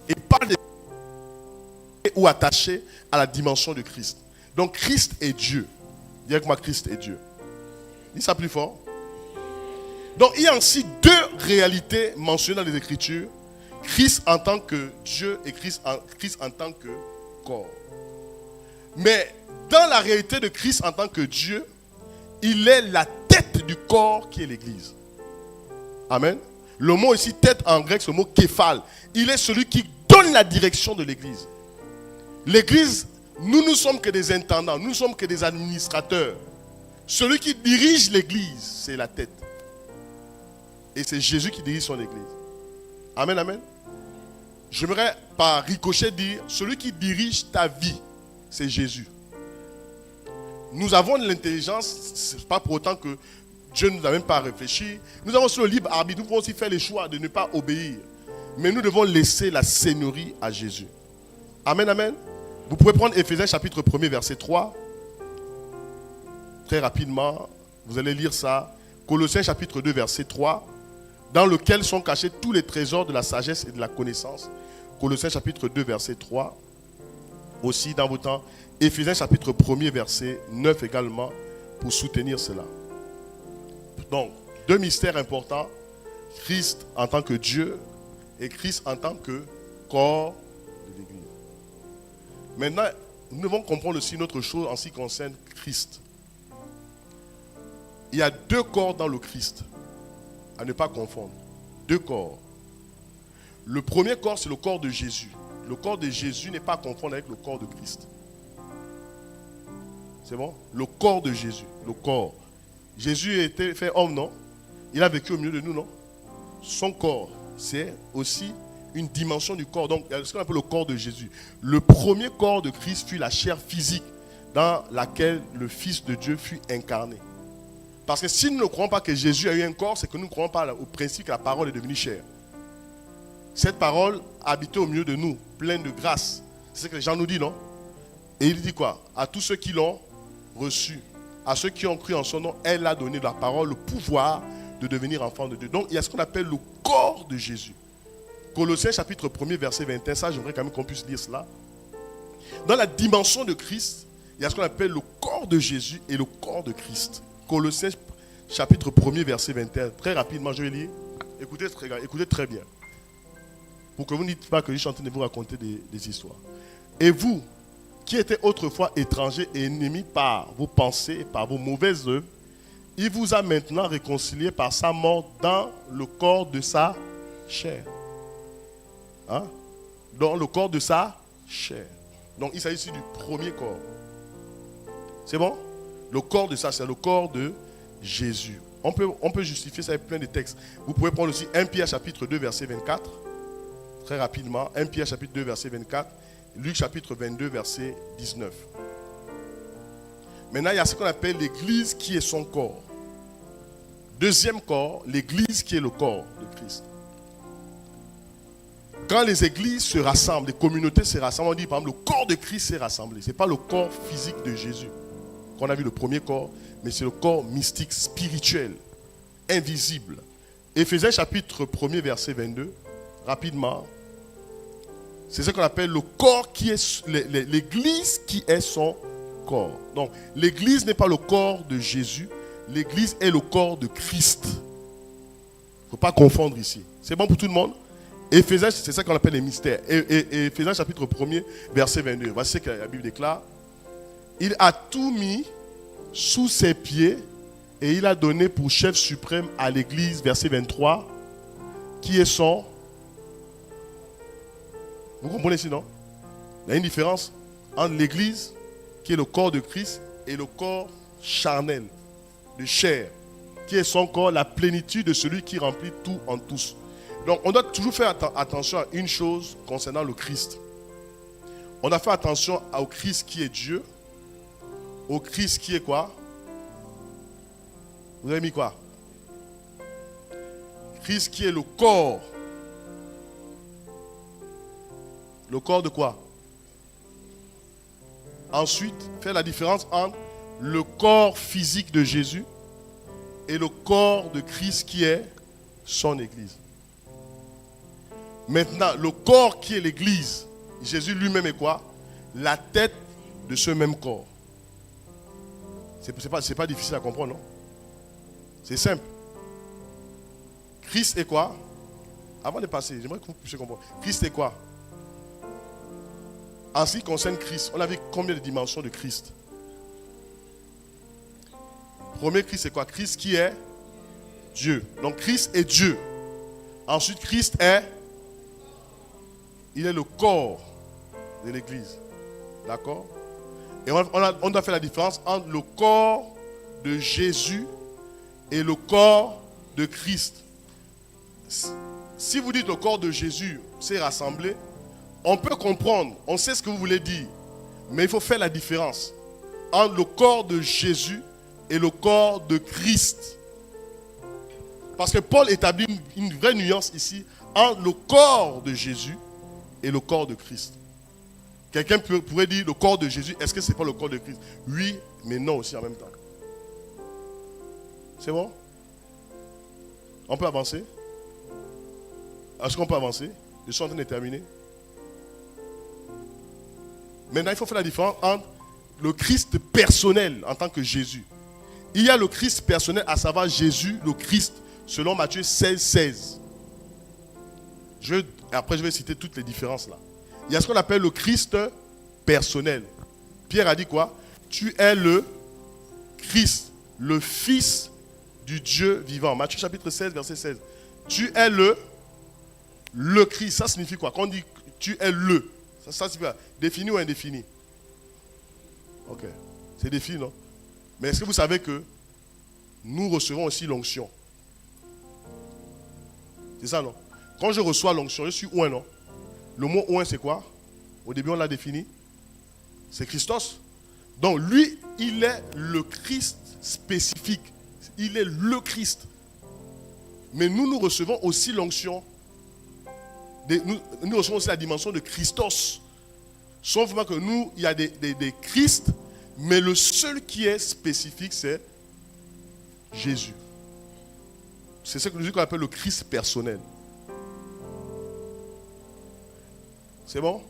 Et parle ou attaché à la dimension de Christ. Donc Christ est Dieu. Dis avec moi, Christ est Dieu. Dis ça plus fort. Donc il y a ainsi deux réalités mentionnées dans les Écritures. Christ en tant que Dieu et Christ en tant que corps. Mais dans la réalité de Christ en tant que Dieu, il est la tête du corps qui est l'Église. Amen. Le mot ici, tête en grec, c'est le mot képhale. Il est celui qui donne la direction de l'Église. L'Église, nous ne sommes que des intendants, nous ne sommes que des administrateurs. Celui qui dirige l'Église, c'est la tête. Et c'est Jésus qui dirige son Église. Amen, amen. J'aimerais par ricochet dire, celui qui dirige ta vie, c'est Jésus. Nous avons l'intelligence, ce n'est pas pour autant que Dieu ne nous a même pas réfléchi. Nous avons aussi le libre arbitre, nous pouvons aussi faire le choix de ne pas obéir. Mais nous devons laisser la seigneurie à Jésus. Amen, amen. Vous pouvez prendre Éphésiens chapitre 1er, verset 3. Très rapidement, vous allez lire ça. Colossiens chapitre 2, verset 3. Dans lequel sont cachés tous les trésors de la sagesse et de la connaissance. Colossiens chapitre 2, verset 3. Aussi dans vos temps. Éphésiens chapitre 1er, verset 9 également, pour soutenir cela. Donc, deux mystères importants. Christ en tant que Dieu et Christ en tant que corps de l'Église. Maintenant, nous devons comprendre aussi une autre chose en ce qui concerne Christ. Il y a deux corps dans le Christ. À ne pas confondre. Deux corps. Le premier corps, c'est le corps de Jésus. Le corps de Jésus n'est pas à confondre avec le corps de Christ. C'est bon? Le corps de Jésus. Le corps. Jésus a été fait homme, non? Il a vécu au milieu de nous, non? Son corps, c'est aussi une dimension du corps. Donc, il y a ce qu'on appelle le corps de Jésus. Le premier corps de Christ fut la chair physique dans laquelle le Fils de Dieu fut incarné. Parce que si nous ne croyons pas que Jésus a eu un corps, c'est que nous ne croyons pas au principe que la parole est devenue chair. Cette parole habitait au milieu de nous, pleine de grâce. C'est ce que les gens nous disent, non? Et il dit quoi? À tous ceux qui l'ont reçu, à ceux qui ont cru en son nom, elle a donné la parole, le pouvoir de devenir enfant de Dieu. Donc il y a ce qu'on appelle le corps de Jésus. Colossiens chapitre 1er, verset 21, ça j'aimerais quand même qu'on puisse lire cela. Dans la dimension de Christ, il y a ce qu'on appelle le corps de Jésus et le corps de Christ. Colossiens chapitre 1er, verset 21. Très rapidement, je vais lire. Écoutez très bien. Pour que vous ne dites pas que je suis en train de vous raconter des histoires. Et vous, qui étiez autrefois étrangers et ennemis par vos pensées et par vos mauvaises œuvres, il vous a maintenant réconciliés par sa mort dans le corps de sa chair. Hein? Dans le corps de sa chair. Donc il s'agit ici du premier corps. C'est bon? Le corps de ça, c'est le corps de Jésus. On peut justifier ça avec plein de textes. Vous pouvez prendre aussi 1 Pierre chapitre 2, verset 24. Très rapidement. 1 Pierre chapitre 2, verset 24. Luc chapitre 22, verset 19. Maintenant, il y a ce qu'on appelle l'Église qui est son corps. Deuxième corps, l'Église qui est le corps de Christ. Quand les églises se rassemblent, les communautés se rassemblent, on dit par exemple le corps de Christ s'est rassemblé. Ce n'est pas le corps physique de Jésus qu'on a vu, le premier corps, mais c'est le corps mystique, spirituel, invisible. Éphésiens chapitre 1er, verset 22, rapidement. C'est ce qu'on appelle le corps qui est l'église qui est son corps. Donc l'église n'est pas le corps de Jésus, l'église est le corps de Christ. Il ne faut pas confondre ici. C'est bon pour tout le monde? Éphésiens, c'est ça qu'on appelle les mystères. Et Éphésiens chapitre 1er, verset 22. Voici ce que la Bible déclare. Il a tout mis sous ses pieds et il a donné pour chef suprême à l'église, verset 23, qui est son... Vous comprenez ici, non? Il y a une différence entre l'église, qui est le corps de Christ, et le corps charnel, de chair, qui est son corps, la plénitude de celui qui remplit tout en tous. Donc, on doit toujours faire attention à une chose concernant le Christ. On doit faire attention au Christ qui est Dieu, au Christ qui est quoi? Vous avez mis quoi? Christ qui est le corps. Le corps de quoi? Ensuite, faire la différence entre le corps physique de Jésus et le corps de Christ qui est son Église. Maintenant, le corps qui est l'Église, Jésus lui-même est quoi? La tête de ce même corps. C'est pas difficile à comprendre, non? C'est simple. Christ est quoi? Avant de passer, j'aimerais que vous puissiez comprendre. Christ est quoi? En ce qui concerne Christ, on a vu combien de dimensions de Christ? Premier Christ, c'est quoi? Christ qui est Dieu. Donc Christ est Dieu. Ensuite, Christ est... Il est le corps de l'Église. D'accord? Et on doit faire la différence entre le corps de Jésus et le corps de Christ. Si vous dites le corps de Jésus s'est rassemblé, on peut comprendre, on sait ce que vous voulez dire. Mais il faut faire la différence entre le corps de Jésus et le corps de Christ. Parce que Paul établit une vraie nuance ici entre le corps de Jésus et le corps de Christ. Quelqu'un pourrait dire le corps de Jésus, est-ce que ce n'est pas le corps de Christ? Oui, mais non aussi en même temps. C'est bon? On peut avancer? Est-ce qu'on peut avancer? Je suis en train de terminer. Maintenant, il faut faire la différence entre le Christ personnel en tant que Jésus. Il y a le Christ personnel, à savoir Jésus, le Christ, selon Matthieu 16, 16. Après, je vais citer toutes les différences là. Il y a ce qu'on appelle le Christ personnel. Pierre a dit quoi? Tu es le Christ, le Fils du Dieu vivant. Matthieu chapitre 16, verset 16. Tu es le Christ. Ça signifie quoi? Quand on dit tu es le, ça signifie quoi? Défini ou indéfini? Ok. C'est défini, non? Mais est-ce que vous savez que nous recevons aussi l'onction? C'est ça, non? Quand je reçois l'onction, je suis oint, non? Le mot oint, c'est quoi? Au début, on l'a défini. C'est Christos. Donc, lui, il est le Christ spécifique. Il est le Christ. Mais nous recevons aussi l'onction. Nous recevons aussi la dimension de Christos. Sauf que nous, il y a des Christ, mais le seul qui est spécifique, c'est Jésus. C'est ce qu'on appelle le Christ personnel. C'est bon?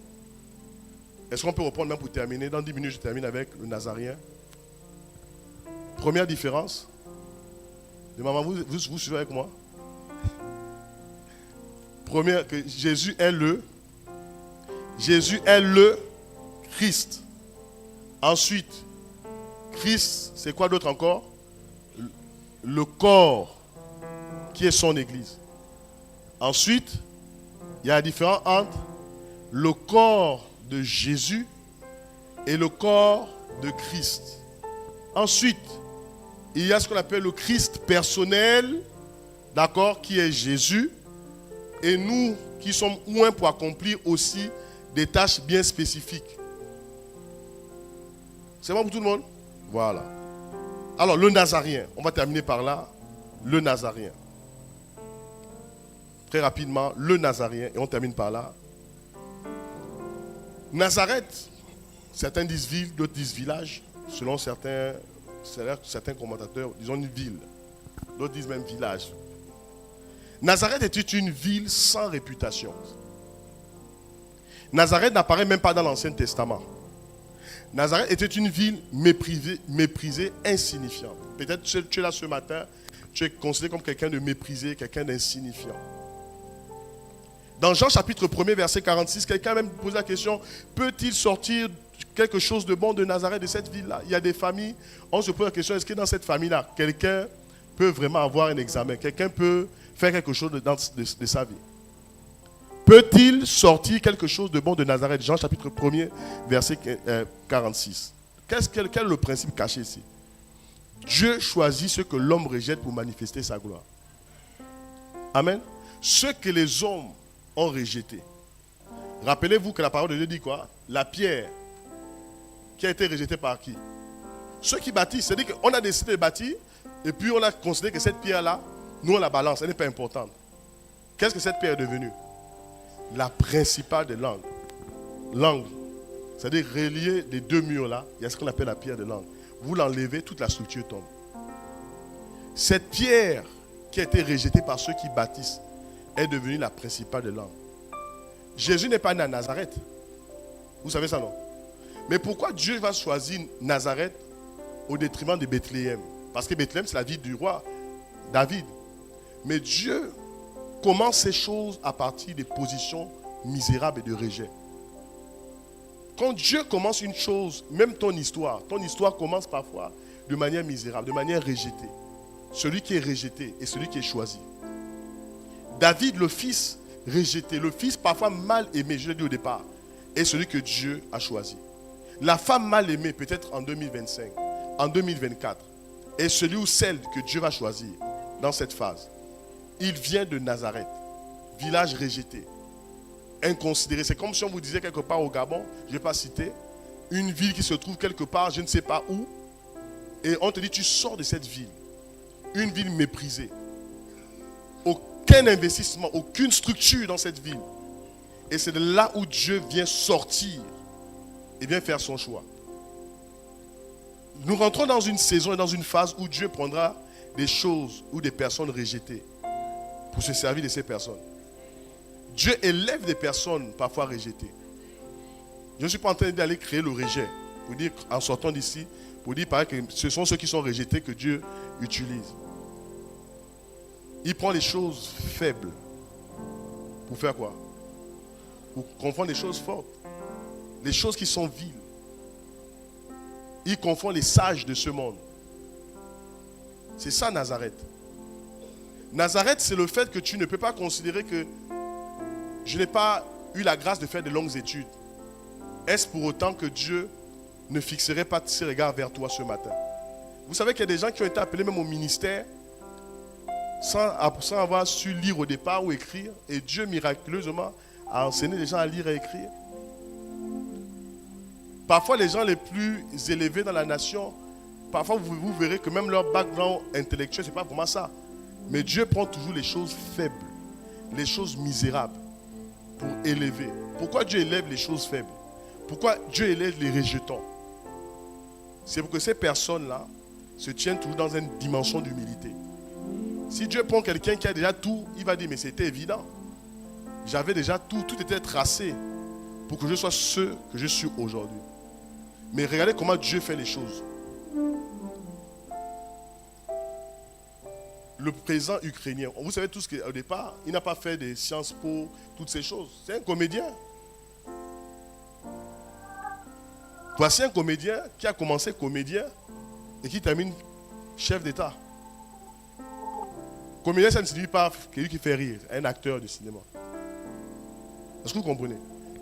Est-ce qu'on peut reprendre même pour terminer? Dans 10 minutes, je termine avec le Nazaréen. Première différence. Les mamans, vous suivez avec moi? Première, que Jésus est le Christ. Ensuite, Christ, c'est quoi d'autre encore? Le corps qui est son Église. Ensuite, il y a la différence entre le corps de Jésus et le corps de Christ. Ensuite, il y a ce qu'on appelle le Christ personnel, d'accord, qui est Jésus, et nous qui sommes oints pour accomplir aussi des tâches bien spécifiques. C'est bon pour tout le monde? Voilà. Alors, le Nazaréen, on va terminer par là. Le Nazaréen. Très rapidement, le Nazaréen, et on termine par là. Nazareth, certains disent ville, d'autres disent village. Selon certains commentateurs, disons une ville. D'autres disent même village. Nazareth était une ville sans réputation. Nazareth n'apparaît même pas dans l'Ancien Testament. Nazareth était une ville méprisée, insignifiante. Peut-être tu es là ce matin, tu es considéré comme quelqu'un de méprisé, quelqu'un d'insignifiant. Dans Jean chapitre 1er, verset 46, quelqu'un a même posé la question, peut-il sortir quelque chose de bon de Nazareth, de cette ville-là? Il y a des familles, on se pose la question, est-ce que dans cette famille-là, quelqu'un peut vraiment avoir un examen? Quelqu'un peut faire quelque chose de sa vie? Peut-il sortir quelque chose de bon de Nazareth? Jean chapitre 1er, verset 46. Quel est le principe caché ici? Dieu choisit ce que l'homme rejette pour manifester sa gloire. Amen. Ce que les hommes ont rejeté. Rappelez-vous que la parole de Dieu dit quoi? La pierre qui a été rejetée par qui? Ceux qui bâtissent. C'est-à-dire qu'on a décidé de bâtir et puis on a considéré que cette pierre-là, nous on la balance, elle n'est pas importante. Qu'est-ce que cette pierre est devenue? La principale des langues. c'est-à-dire relier les deux murs là, il y a ce qu'on appelle la pierre de langue. Vous l'enlevez, toute la structure tombe. Cette pierre qui a été rejetée par ceux qui bâtissent est devenue la principale de langue. Jésus n'est pas né à Nazareth. Vous savez ça, non? Mais pourquoi Dieu va choisir Nazareth au détriment de Bethléem? Parce que Bethléem, c'est la ville du roi David. Mais Dieu commence ces choses à partir des positions misérables et de rejet. Quand Dieu commence une chose, même ton histoire commence parfois de manière misérable, de manière rejetée. Celui qui est rejeté et celui qui est choisi. David, le fils rejeté, le fils parfois mal aimé, je l'ai dit au départ, est celui que Dieu a choisi. La femme mal aimée, peut-être en 2025, en 2024, est celui ou celle que Dieu va choisir dans cette phase. Il vient de Nazareth, village rejeté, inconsidéré. C'est comme si on vous disait quelque part au Gabon, je ne vais pas citer, une ville qui se trouve quelque part, je ne sais pas où, et on te dit tu sors de cette ville, une ville méprisée. Aucun investissement, aucune structure dans cette ville. Et c'est de là où Dieu vient sortir et vient faire son choix. Nous rentrons dans une saison et dans une phase où Dieu prendra des choses ou des personnes rejetées pour se servir de ces personnes. Dieu élève des personnes parfois rejetées. Je ne suis pas en train d'aller créer le rejet, pour dire en sortant d'ici, pour dire pareil, que ce sont ceux qui sont rejetés que Dieu utilise. Il prend les choses faibles pour faire quoi? Pour confondre les choses fortes, les choses qui sont viles. Il confond les sages de ce monde. C'est ça Nazareth. Nazareth, c'est le fait que tu ne peux pas considérer que je n'ai pas eu la grâce de faire de longues études. Est-ce pour autant que Dieu ne fixerait pas ses regards vers toi ce matin? Vous savez qu'il y a des gens qui ont été appelés même au ministère sans avoir su lire au départ ou écrire, et Dieu miraculeusement a enseigné les gens à lire et écrire. Parfois les gens les plus élevés dans la nation, parfois vous verrez que même leur background intellectuel, ce n'est pas vraiment ça. Mais Dieu prend toujours les choses faibles, les choses misérables pour élever. Pourquoi Dieu élève les choses faibles? Pourquoi Dieu élève les rejetants? C'est pour que ces personnes-là se tiennent toujours dans une dimension d'humilité. Si Dieu prend quelqu'un qui a déjà tout, il va dire, mais c'était évident. J'avais déjà tout était tracé pour que je sois ce que je suis aujourd'hui. Mais regardez comment Dieu fait les choses. Le président ukrainien, vous savez tous qu'au départ, il n'a pas fait des Sciences Po, toutes ces choses. C'est un comédien. Voici un comédien qui a commencé comédien et qui termine chef d'État. Comédien, ça ne signifie pas quelqu'un qui fait rire, un acteur de cinéma. Est-ce que vous comprenez?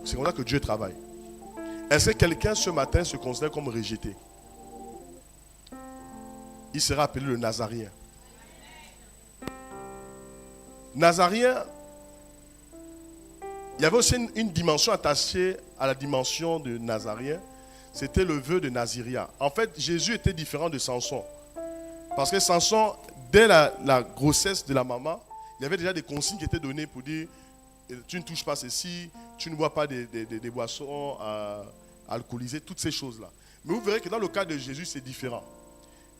C'est comme ça que Dieu travaille. Est-ce que quelqu'un ce matin se considère comme rejeté? Il sera appelé le Nazarien. Nazarien, il y avait aussi une dimension attachée à la dimension de Nazarien. C'était le vœu de Naziria. En fait, Jésus était différent de Samson. Parce que Samson, dès la grossesse de la maman, il y avait déjà des consignes qui étaient données pour dire tu ne touches pas ceci, tu ne bois pas des boissons alcoolisées, toutes ces choses-là. Mais vous verrez que dans le cas de Jésus, c'est différent.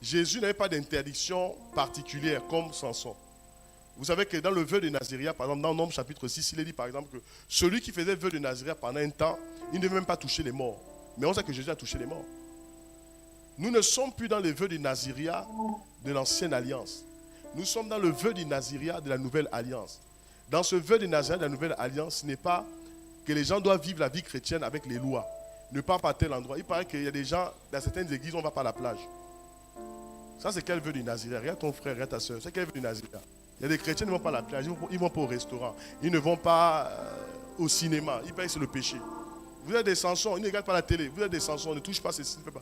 Jésus n'avait pas d'interdiction particulière comme Samson. Vous savez que dans le vœu de Naziria, par exemple, dans Nombre chapitre 6, il est dit par exemple que celui qui faisait le vœu de Naziria pendant un temps, il ne devait même pas toucher les morts. Mais on sait que Jésus a touché les morts. Nous ne sommes plus dans le vœu de Naziria de l'ancienne alliance. Nous sommes dans le vœu du Naziria de la nouvelle alliance. Dans ce vœu de Naziria de la nouvelle alliance, ce n'est pas que les gens doivent vivre la vie chrétienne avec les lois. Ne pas à tel endroit. Il paraît qu'il y a des gens, dans certaines églises, on ne va pas à la plage. Ça, c'est quel vœu du Naziria? Regarde ton frère, regarde ta soeur. C'est quel vœu du Naziria? Il y a des chrétiens qui ne vont pas à la plage, ils ne vont pas au restaurant. Ils ne vont pas au cinéma. Ils payent sur le péché. Vous êtes des Samsons, ils ne regardent pas la télé. Vous êtes des Samsons, ne touchez pas ceci, ne faites pas.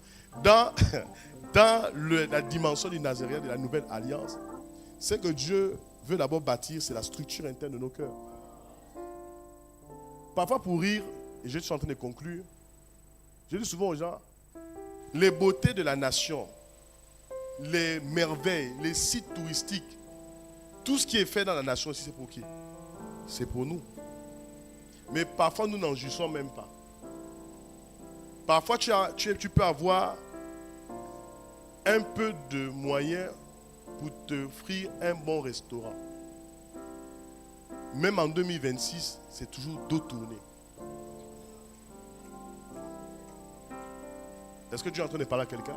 Dans la dimension du Naziria, de la nouvelle alliance, c'est que Dieu veut d'abord bâtir, c'est la structure interne de nos cœurs. Parfois pour rire, et je suis en train de conclure, je dis souvent aux gens, les beautés de la nation, les merveilles, les sites touristiques, tout ce qui est fait dans la nation ici, c'est pour qui? C'est pour nous. Mais parfois nous n'en jouissons même pas. Parfois, tu peux avoir un peu de moyens pour t'offrir un bon restaurant. Même en 2026, c'est toujours dos tourné. Est-ce que tu es en train de parler à quelqu'un?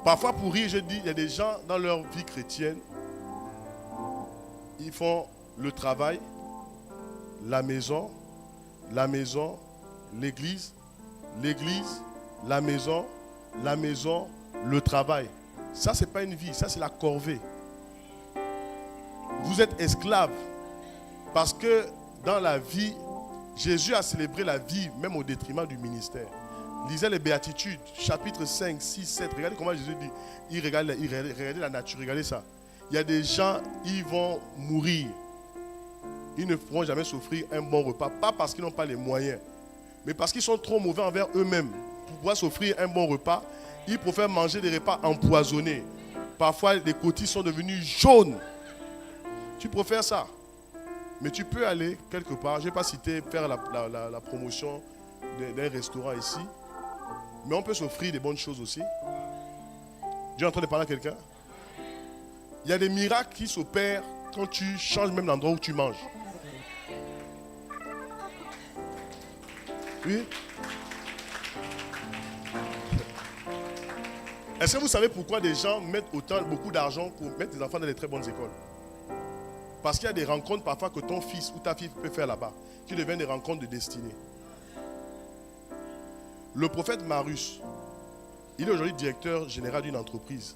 Parfois, pour rire, je dis, il y a des gens dans leur vie chrétienne, ils font le travail, la maison, l'église, la maison, le travail. Ça, ce n'est pas une vie, ça, c'est la corvée. Vous êtes esclaves. Parce que dans la vie, Jésus a célébré la vie, même au détriment du ministère. Lisez les béatitudes, chapitre 5, 6, 7. Regardez comment Jésus dit. Regardez la nature, regardez ça. Il y a des gens, ils vont mourir. Ils ne pourront jamais s'offrir un bon repas. Pas parce qu'ils n'ont pas les moyens, mais parce qu'ils sont trop mauvais envers eux-mêmes. Pour pouvoir s'offrir un bon repas, ils préfèrent manger des repas empoisonnés. Parfois, les côtilles sont devenues jaunes. Tu préfères ça. Mais tu peux aller quelque part. Je ne vais pas citer, faire la promotion d'un restaurant ici. Mais on peut s'offrir des bonnes choses aussi. Dieu est en train de parler à quelqu'un. Il y a des miracles qui s'opèrent quand tu changes même l'endroit où tu manges. Oui. Est-ce que vous savez pourquoi des gens mettent beaucoup d'argent pour mettre des enfants dans des très bonnes écoles? Parce qu'il y a des rencontres parfois que ton fils ou ta fille peut faire là-bas, qui deviennent des rencontres de destinée. Le prophète Marius, il est aujourd'hui directeur général d'une entreprise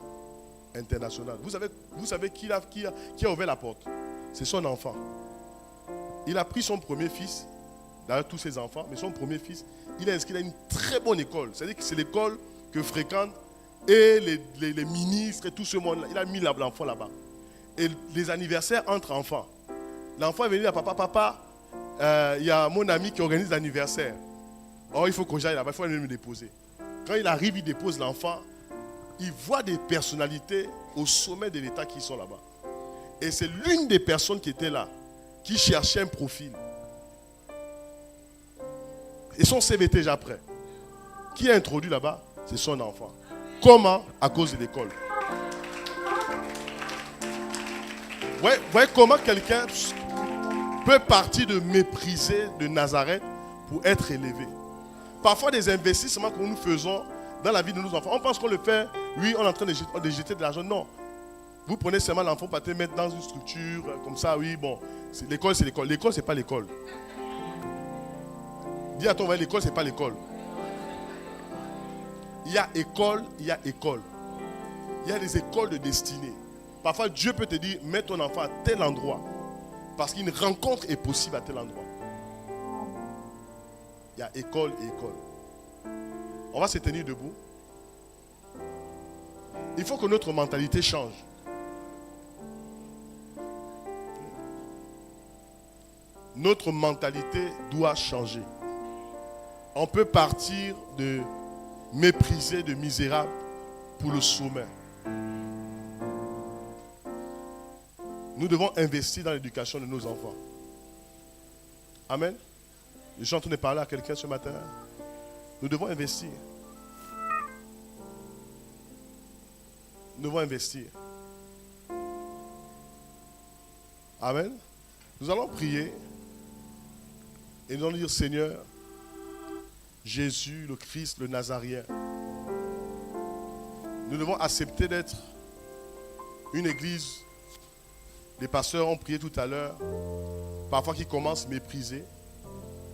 internationale. Vous savez qui a ouvert la porte? C'est son enfant. Il a pris son premier fils, d'ailleurs tous ses enfants, mais son premier fils, il a inscrit à une très bonne école. C'est-à-dire que c'est l'école que fréquentent et les ministres et tout ce monde-là. Il a mis l'enfant là-bas. Et les anniversaires entre enfants. L'enfant est venu à papa, il y a mon ami qui organise l'anniversaire. Oh, il faut que j'aille là-bas, il faut aller me déposer. Quand il arrive, il dépose l'enfant. Il voit des personnalités au sommet de l'État qui sont là-bas. Et c'est l'une des personnes qui était là, qui cherchait un profil. Et son CV était déjà prêt. Qui a introduit là-bas? C'est son enfant. Comment? À cause de l'école. Vous voyez comment quelqu'un peut partir de mépriser de Nazareth pour être élevé. Parfois des investissements que nous faisons dans la vie de nos enfants, on pense qu'on le fait, oui, on est en train de jeter de l'argent. Non. Vous prenez seulement l'enfant pour te mettre dans une structure comme ça, oui, bon, l'école c'est l'école. L'école c'est pas l'école. Dis à ton voisin, l'école c'est pas l'école. Il y a école, il y a école. Il y a des écoles de destinée. Parfois Dieu peut te dire, mets ton enfant à tel endroit. Parce qu'une rencontre est possible à tel endroit. Il y a école et école. On va se tenir debout. Il faut que notre mentalité change. Notre mentalité doit changer. On peut partir de mépriser, de misérable pour le sommet. Nous devons investir dans l'éducation de nos enfants. Amen. Je suis en train de parler à quelqu'un ce matin. Nous devons investir. Nous devons investir. Amen. Nous allons prier et nous allons dire, Seigneur, Jésus, le Christ, le Nazarien, nous devons accepter d'être une église. Les pasteurs ont prié tout à l'heure, parfois qui commencent méprisés.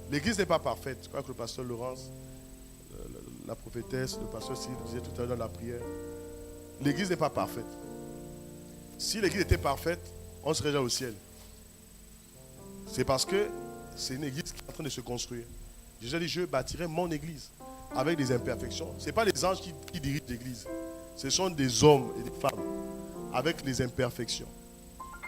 L'église n'est pas parfaite. Je crois que le pasteur Laurence, la prophétesse, le pasteur Cyril disait tout à l'heure dans la prière. L'église n'est pas parfaite. Si l'église était parfaite, on serait déjà au ciel. C'est parce que c'est une église qui est en train de se construire. Jésus a dit, je bâtirai mon église avec des imperfections. Ce n'est pas les anges qui dirigent l'église. Ce sont des hommes et des femmes avec les imperfections.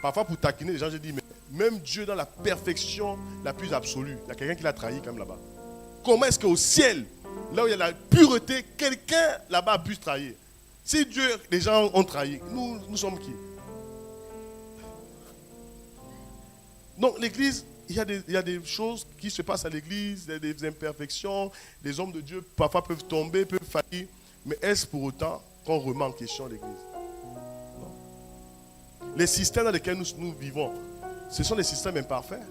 Parfois pour taquiner les gens, je dis, mais même Dieu dans la perfection la plus absolue, il y a quelqu'un qui l'a trahi quand même là-bas. Comment est-ce qu'au ciel, là où il y a la pureté, quelqu'un là-bas a pu se trahir? Si Dieu, les gens ont trahi, nous sommes qui? Donc l'église il y a des choses qui se passent à l'église, des imperfections, les hommes de Dieu parfois peuvent tomber, peuvent faillir. Mais est-ce pour autant qu'on remet en question l'église? Non. Les systèmes dans lesquels nous vivons, ce sont des systèmes imparfaits.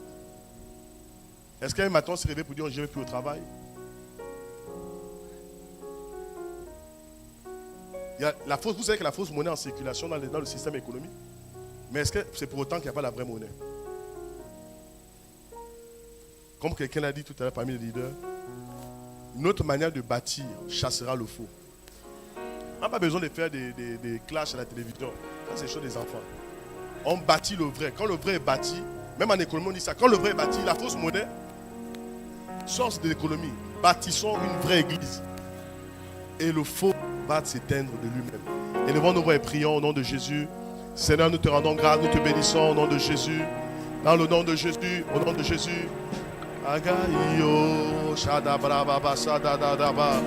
Est-ce qu'un matin on se réveille pour dire je ne vais plus au travail? Vous savez que la fausse monnaie en circulation dans le système économique. Mais est-ce que c'est pour autant qu'il n'y a pas la vraie monnaie? Comme quelqu'un l'a dit tout à l'heure parmi les leaders, notre manière de bâtir chassera le faux. On n'a pas besoin de faire des clashs à la télévision. Ça, c'est chose des enfants. On bâtit le vrai. Quand le vrai est bâti, même en économie, on dit ça. Quand le vrai est bâti, la fausse monnaie, source de l'économie. Bâtissons une vraie église. Et le faux va s'éteindre de lui-même. Élevons nos voix et prions au nom de Jésus. Seigneur, nous te rendons grâce, nous te bénissons au nom de Jésus. Dans le nom de Jésus, au nom de Jésus. Agaïo, shadabrababa, sadadadaba.